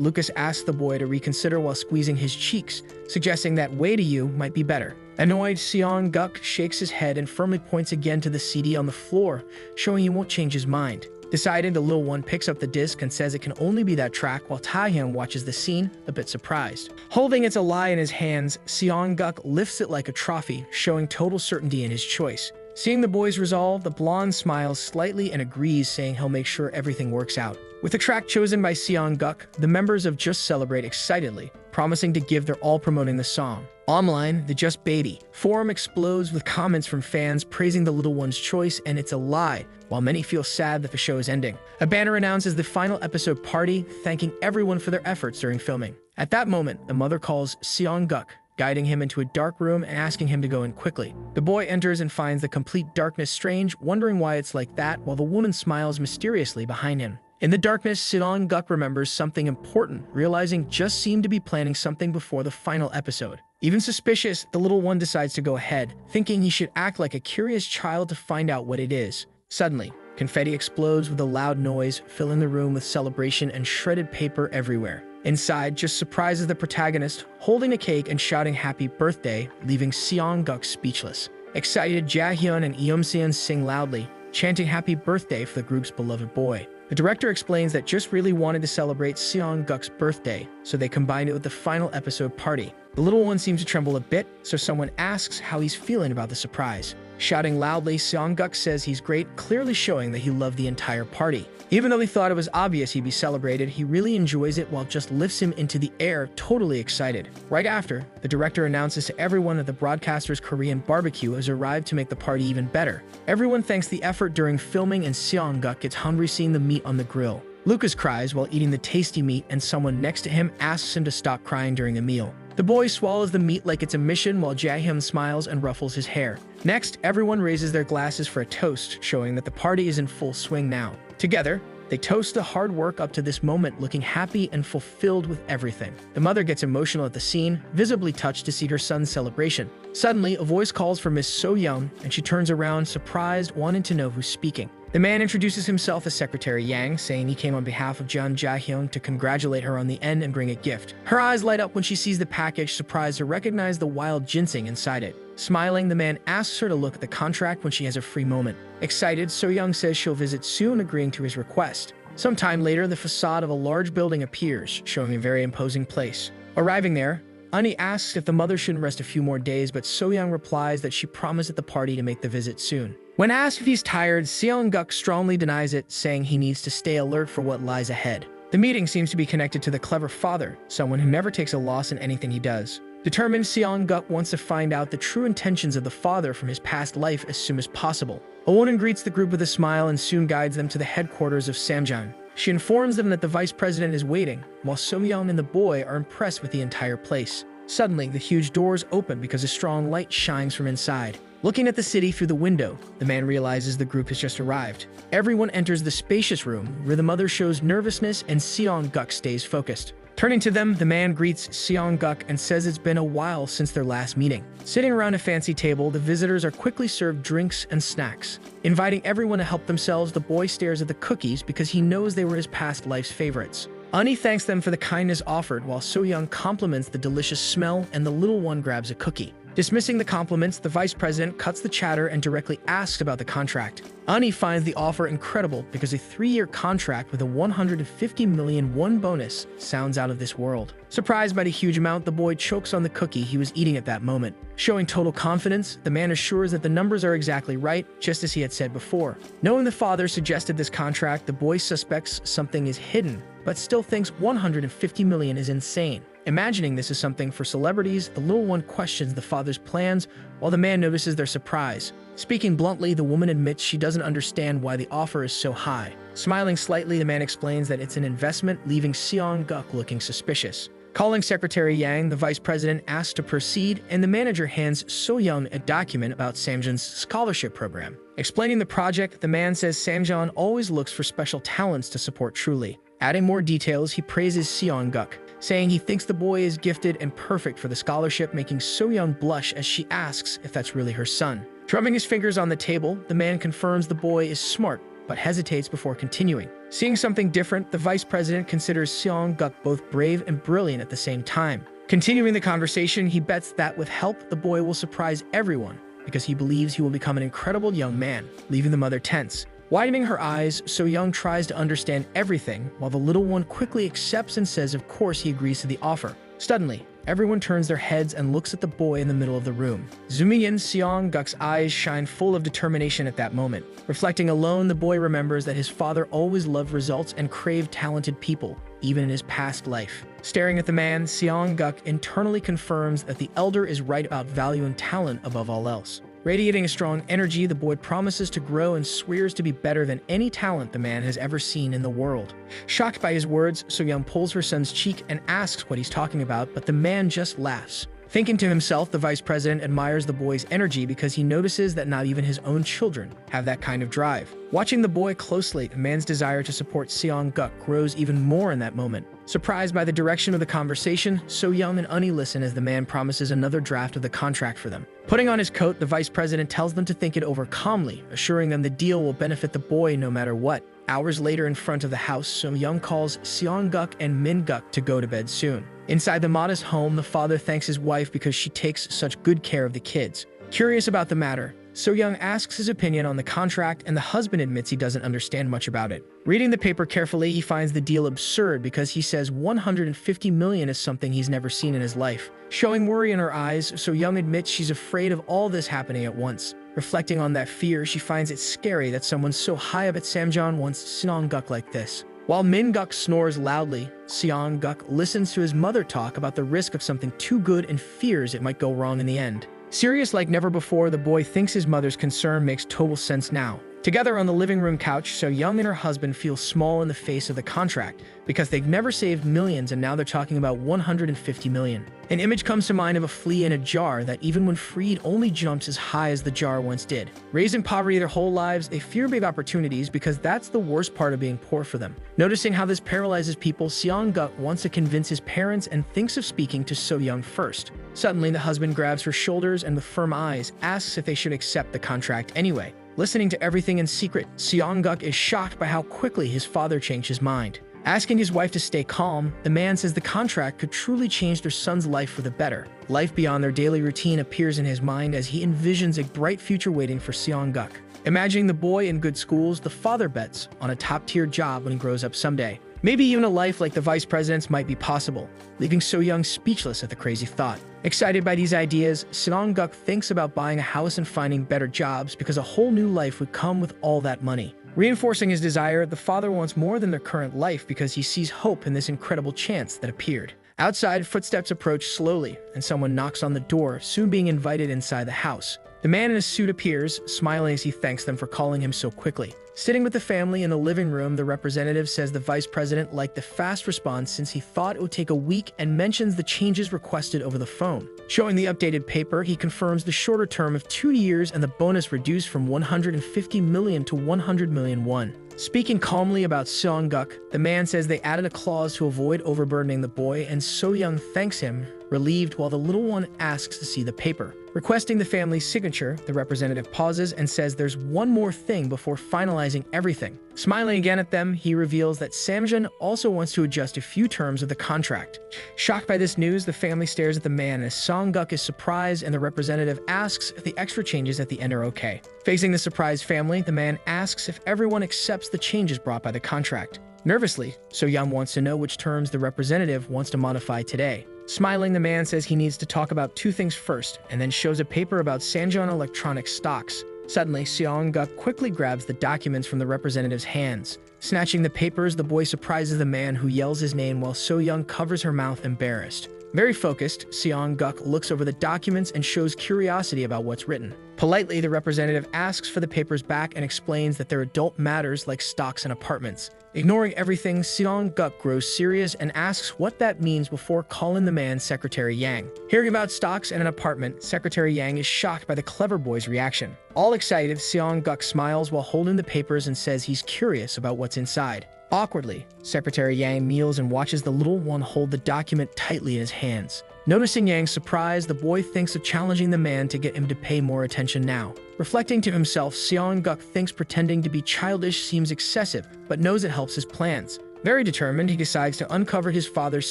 Lucas asks the boy to reconsider while squeezing his cheeks, suggesting that way to you might be better. Annoyed, Seong-guk shakes his head and firmly points again to the CD on the floor, showing he won't change his mind. Decided, the little one picks up the disc and says it can only be that track, while Taehyung watches the scene, a bit surprised. Holding It's a Lie in his hands, Seong-guk lifts it like a trophy, showing total certainty in his choice. Seeing the boy's resolve, the blonde smiles slightly and agrees, saying he'll make sure everything works out. With the track chosen by Seong-guk, the members of Just celebrate excitedly, promising to give their all promoting the song. Online, the Just Baby forum explodes with comments from fans praising the little one's choice and It's a Lie, while many feel sad that the show is ending. A banner announces the final episode party, thanking everyone for their efforts during filming. At that moment, the mother calls Seong-guk, guiding him into a dark room and asking him to go in quickly. The boy enters and finds the complete darkness strange, wondering why it's like that, while the woman smiles mysteriously behind him. In the darkness, Seong-guk remembers something important, realizing Just seemed to be planning something before the final episode. Even suspicious, the little one decides to go ahead, thinking he should act like a curious child to find out what it is. Suddenly, confetti explodes with a loud noise, filling the room with celebration and shredded paper everywhere. Inside, Just surprises the protagonist, holding a cake and shouting happy birthday, leaving Seong-guk speechless. Excited, Jaehyun and Eumseon sing loudly, chanting happy birthday for the group's beloved boy. The director explains that Just really wanted to celebrate Seong-guk's birthday, so they combined it with the final episode party. The little one seems to tremble a bit, so someone asks how he's feeling about the surprise. Shouting loudly, Seong-guk says he's great, clearly showing that he loved the entire party. Even though he thought it was obvious he'd be celebrated, he really enjoys it while Just lifts him into the air, totally excited. Right after, the director announces to everyone that the broadcaster's Korean barbecue has arrived to make the party even better. Everyone thanks the effort during filming, and Seong-guk gets hungry seeing the meat on the grill. Lucas cries while eating the tasty meat, and someone next to him asks him to stop crying during the meal. The boy swallows the meat like it's a mission, while Jaehyun smiles and ruffles his hair. Next, everyone raises their glasses for a toast, showing that the party is in full swing now. Together, they toast the hard work up to this moment, looking happy and fulfilled with everything. The mother gets emotional at the scene, visibly touched to see her son's celebration. Suddenly, a voice calls for Miss So-young, and she turns around, surprised, wanting to know who's speaking. The man introduces himself as Secretary Yang, saying he came on behalf of Jeon Jaehyung to congratulate her on the end and bring a gift. Her eyes light up when she sees the package, surprised to recognize the wild ginseng inside it. Smiling, the man asks her to look at the contract when she has a free moment. Excited, So-young says she'll visit soon, agreeing to his request. Sometime later, the facade of a large building appears, showing a very imposing place. Arriving there, Ani asks if the mother shouldn't rest a few more days, but So-young replies that she promised at the party to make the visit soon. When asked if he's tired, Seong-guk strongly denies it, saying he needs to stay alert for what lies ahead. The meeting seems to be connected to the clever father, someone who never takes a loss in anything he does. Determined, Seong-guk wants to find out the true intentions of the father from his past life as soon as possible. A woman greets the group with a smile and soon guides them to the headquarters of Samjeon. She informs them that the vice president is waiting, while So-young and the boy are impressed with the entire place. Suddenly, the huge doors open because a strong light shines from inside. Looking at the city through the window, the man realizes the group has just arrived. Everyone enters the spacious room, where the mother shows nervousness and Seong-guk stays focused. Turning to them, the man greets Seong-guk and says it's been a while since their last meeting. Sitting around a fancy table, the visitors are quickly served drinks and snacks. Inviting everyone to help themselves, the boy stares at the cookies because he knows they were his past life's favorites. Ani thanks them for the kindness offered, while So-young compliments the delicious smell, and the little one grabs a cookie. Dismissing the compliments, the vice president cuts the chatter and directly asks about the contract. Ani finds the offer incredible because a 3-year contract with a 150 million won bonus sounds out of this world. Surprised by the huge amount, the boy chokes on the cookie he was eating at that moment. Showing total confidence, the man assures that the numbers are exactly right, just as he had said before. Knowing the father suggested this contract, the boy suspects something is hidden, but still thinks 150 million is insane. Imagining this is something for celebrities, the little one questions the father's plans, while the man notices their surprise. Speaking bluntly, the woman admits she doesn't understand why the offer is so high. Smiling slightly, the man explains that it's an investment, leaving Seong-guk looking suspicious. Calling Secretary Yang, the vice president asks to proceed, and the manager hands So-young a document about Samjeon's scholarship program. Explaining the project, the man says Samjeon always looks for special talents to support truly. Adding more details, he praises Seong-guk, saying he thinks the boy is gifted and perfect for the scholarship, making So-young blush as she asks if that's really her son. Drumming his fingers on the table, the man confirms the boy is smart, but hesitates before continuing. Seeing something different, the vice president considers Seong-guk both brave and brilliant at the same time. Continuing the conversation, he bets that with help, the boy will surprise everyone because he believes he will become an incredible young man, leaving the mother tense. Widening her eyes, So-young tries to understand everything, while the little one quickly accepts and says of course he agrees to the offer. Suddenly, everyone turns their heads and looks at the boy in the middle of the room. Zooming in, Seong-guk's eyes shine full of determination at that moment. Reflecting alone, the boy remembers that his father always loved results and craved talented people, even in his past life. Staring at the man, Seong-guk internally confirms that the elder is right about valuing talent above all else. Radiating a strong energy, the boy promises to grow and swears to be better than any talent the man has ever seen in the world. Shocked by his words, So-young pulls her son's cheek and asks what he's talking about, but the man just laughs. Thinking to himself, the vice president admires the boy's energy because he notices that not even his own children have that kind of drive. Watching the boy closely, the man's desire to support Seong-guk grows even more in that moment. Surprised by the direction of the conversation, So-young and Uni listen as the man promises another draft of the contract for them. Putting on his coat, the vice president tells them to think it over calmly, assuring them the deal will benefit the boy no matter what. Hours later, in front of the house, So-young calls Seong-guk and Min-guk to go to bed soon. Inside the modest home, the father thanks his wife because she takes such good care of the kids. Curious about the matter, So-young asks his opinion on the contract, and the husband admits he doesn't understand much about it. Reading the paper carefully, he finds the deal absurd because he says 150 million is something he's never seen in his life. Showing worry in her eyes, So-young admits she's afraid of all this happening at once. Reflecting on that fear, she finds it scary that someone so high up at Samjeon wants Seong-guk like this. While Min-guk snores loudly, Seong-guk listens to his mother talk about the risk of something too good and fears it might go wrong in the end. Serious like never before, the boy thinks his mother's concern makes total sense now. Together on the living room couch, So-young and her husband feel small in the face of the contract because they've never saved millions and now they're talking about 150 million. An image comes to mind of a flea in a jar that even when freed only jumps as high as the jar once did. Raised in poverty their whole lives, they fear big opportunities because that's the worst part of being poor for them. Noticing how this paralyzes people, Seong-guk wants to convince his parents and thinks of speaking to So-young first. Suddenly, the husband grabs her shoulders and with firm eyes asks if they should accept the contract anyway. Listening to everything in secret, Seong-guk is shocked by how quickly his father changed his mind. Asking his wife to stay calm, the man says the contract could truly change their son's life for the better. Life beyond their daily routine appears in his mind as he envisions a bright future waiting for Seong-guk. Imagining the boy in good schools, the father bets on a top-tier job when he grows up someday. Maybe even a life like the vice president's might be possible, leaving So-young speechless at the crazy thought. Excited by these ideas, Seong-guk thinks about buying a house and finding better jobs because a whole new life would come with all that money. Reinforcing his desire, the father wants more than their current life because he sees hope in this incredible chance that appeared. Outside, footsteps approach slowly, and someone knocks on the door, soon being invited inside the house. The man in a suit appears, smiling as he thanks them for calling him so quickly. Sitting with the family in the living room, the representative says the vice president liked the fast response since he thought it would take a week and mentions the changes requested over the phone. Showing the updated paper, he confirms the shorter term of 2 years and the bonus reduced from 150 million to 100 million won. Speaking calmly about Seong-guk, the man says they added a clause to avoid overburdening the boy, and So-young thanks him, relieved, while the little one asks to see the paper. Requesting the family's signature, the representative pauses and says there's one more thing before finalizing everything. Smiling again at them, he reveals that Samjeon also wants to adjust a few terms of the contract. Shocked by this news, the family stares at the man as Seong-guk is surprised and the representative asks if the extra changes at the end are okay. Facing the surprised family, the man asks if everyone accepts the changes brought by the contract. Nervously, So-young wants to know which terms the representative wants to modify today. Smiling, the man says he needs to talk about 2 things first, and then shows a paper about Samjeon Electronics stocks. Suddenly, Seong-guk quickly grabs the documents from the representative's hands. Snatching the papers, the boy surprises the man who yells his name while So-young covers her mouth embarrassed. Very focused, Seong-guk looks over the documents and shows curiosity about what's written. Politely, the representative asks for the papers back and explains that they're adult matters like stocks and apartments. Ignoring everything, Seong-guk grows serious and asks what that means before calling the man Secretary Yang. Hearing about stocks and an apartment, Secretary Yang is shocked by the clever boy's reaction. All excited, Seong-guk smiles while holding the papers and says he's curious about what's inside. Awkwardly, Secretary Yang kneels and watches the little one hold the document tightly in his hands. Noticing Yang's surprise, the boy thinks of challenging the man to get him to pay more attention now. Reflecting to himself, Seong-guk thinks pretending to be childish seems excessive, but knows it helps his plans. Very determined, he decides to uncover his father's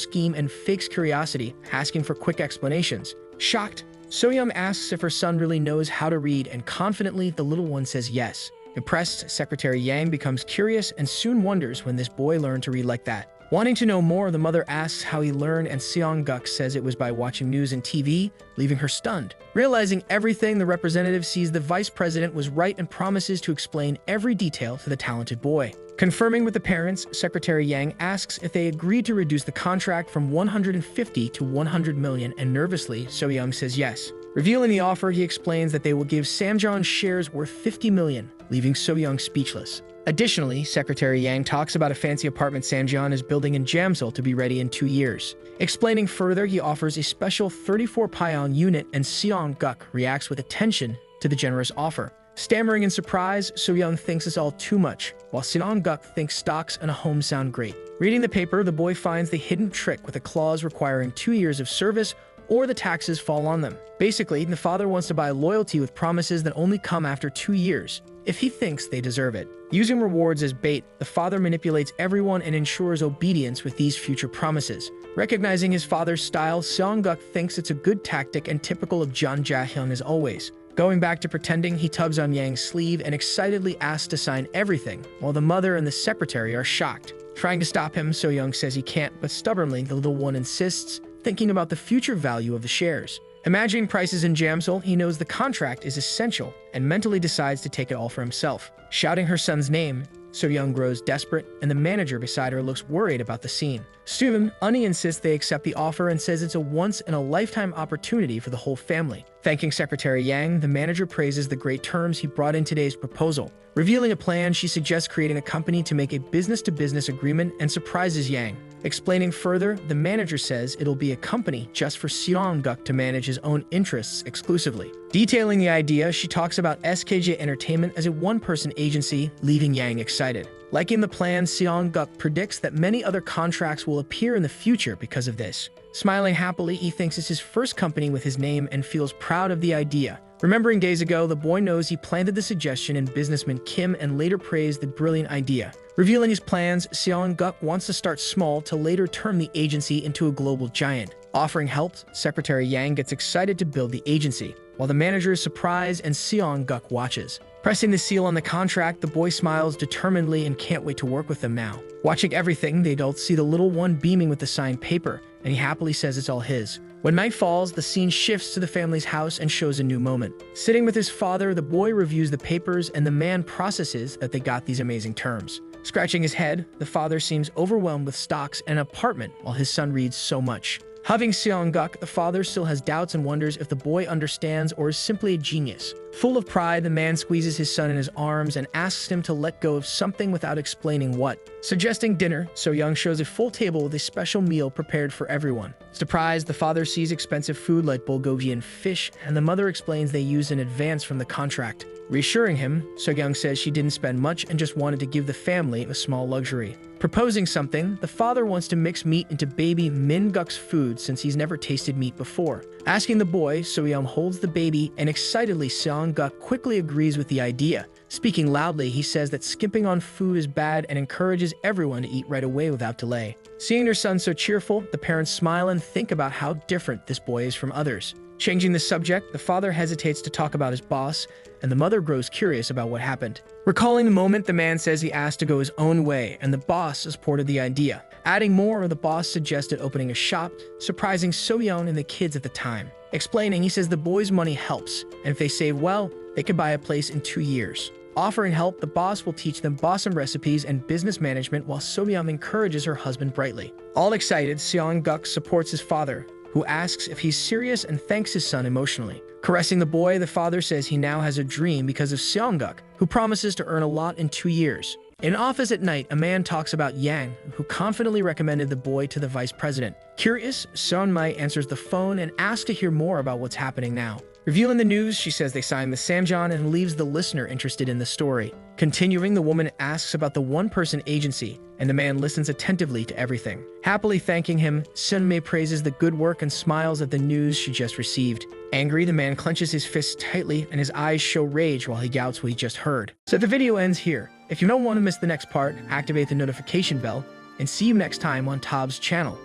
scheme and fakes curiosity, asking for quick explanations. Shocked, So-young asks if her son really knows how to read, and confidently, the little one says yes. Impressed, Secretary Yang becomes curious and soon wonders when this boy learned to read like that. Wanting to know more, the mother asks how he learned, and Seong-guk says it was by watching news and TV, leaving her stunned. Realizing everything, the representative sees the vice president was right and promises to explain every detail to the talented boy. Confirming with the parents, Secretary Yang asks if they agreed to reduce the contract from 150 to 100 million, and nervously, So-young says yes. Revealing the offer, he explains that they will give Samjeon shares worth 50 million, leaving So-young speechless. Additionally, Secretary Yang talks about a fancy apartment Samjeon is building in Jamsil to be ready in 2 years. Explaining further, he offers a special 34 pyon unit, and Seong-guk reacts with attention to the generous offer. Stammering in surprise, So-young thinks it's all too much, while Seong-guk thinks stocks and a home sound great. Reading the paper, the boy finds the hidden trick with a clause requiring 2 years of service or the taxes fall on them. Basically, the father wants to buy loyalty with promises that only come after 2 years, if he thinks they deserve it. Using rewards as bait, the father manipulates everyone and ensures obedience with these future promises. Recognizing his father's style, Seong-guk thinks it's a good tactic and typical of Jeon Ja-hyun as always. Going back to pretending, he tugs on Yang's sleeve and excitedly asks to sign everything, while the mother and the secretary are shocked. Trying to stop him, So-young says he can't, but stubbornly, the little one insists, thinking about the future value of the shares. Imagining prices in Jamsil, he knows the contract is essential and mentally decides to take it all for himself. Shouting her son's name, So-young grows desperate, and the manager beside her looks worried about the scene. Soon, Unnie insists they accept the offer and says it's a once-in-a-lifetime opportunity for the whole family. Thanking Secretary Yang, the manager praises the great terms he brought in today's proposal. Revealing a plan, she suggests creating a company to make a business-to-business agreement and surprises Yang. Explaining further, the manager says it'll be a company just for Seong-guk to manage his own interests exclusively. Detailing the idea, she talks about SKJ Entertainment as a one-person agency, leaving Yang excited. Liking the plan, Seong-guk predicts that many other contracts will appear in the future because of this. Smiling happily, he thinks it's his first company with his name and feels proud of the idea. Remembering days ago, the boy knows he planted the suggestion in businessman Kim and later praised the brilliant idea. Revealing his plans, Seong-guk wants to start small to later turn the agency into a global giant. Offering help, Secretary Yang gets excited to build the agency, while the manager is surprised and Seong-guk watches. Pressing the seal on the contract, the boy smiles determinedly and can't wait to work with them now. Watching everything, the adults see the little one beaming with the signed paper, and he happily says it's all his. When night falls, the scene shifts to the family's house and shows a new moment. Sitting with his father, the boy reviews the papers and the man processes that they got these amazing terms. Scratching his head, the father seems overwhelmed with stocks and an apartment while his son reads so much. Hugging Seong-guk, the father still has doubts and wonders if the boy understands or is simply a genius. Full of pride, the man squeezes his son in his arms and asks him to let go of something without explaining what. Suggesting dinner, So-young shows a full table with a special meal prepared for everyone. Surprised, the father sees expensive food like Bulgogian fish, and the mother explains they used in advance from the contract. Reassuring him, So-young says she didn't spend much and just wanted to give the family a small luxury. Proposing something, the father wants to mix meat into baby Min-guk's food since he's never tasted meat before. Asking the boy, So-young holds the baby, and excitedly Seong-guk quickly agrees with the idea. Speaking loudly, he says that skimping on food is bad and encourages everyone to eat right away without delay. Seeing their son so cheerful, the parents smile and think about how different this boy is from others. Changing the subject, the father hesitates to talk about his boss, and the mother grows curious about what happened. Recalling the moment, the man says he asked to go his own way, and the boss supported the idea. Adding more, the boss suggested opening a shop, surprising So-young and the kids at the time. Explaining, he says the boys' money helps, and if they save well, they could buy a place in 2 years. Offering help, the boss will teach them bossum recipes and business management while So-young encourages her husband brightly. All excited, Seong-guk supports his father, who asks if he's serious and thanks his son emotionally. Caressing the boy, the father says he now has a dream because of Seong-guk, who promises to earn a lot in 2 years. In office at night, a man talks about Yang, who confidently recommended the boy to the vice president. Curious, Seon-mai answers the phone and asks to hear more about what's happening now. Revealing the news, she says they signed the Samjan and leaves the listener interested in the story. Continuing, the woman asks about the one-person agency, and the man listens attentively to everything. Happily thanking him, Sunmei praises the good work and smiles at the news she just received. Angry, the man clenches his fists tightly and his eyes show rage while he doubts what he just heard. So the video ends here. If you don't want to miss the next part, activate the notification bell, and see you next time on Tob's channel.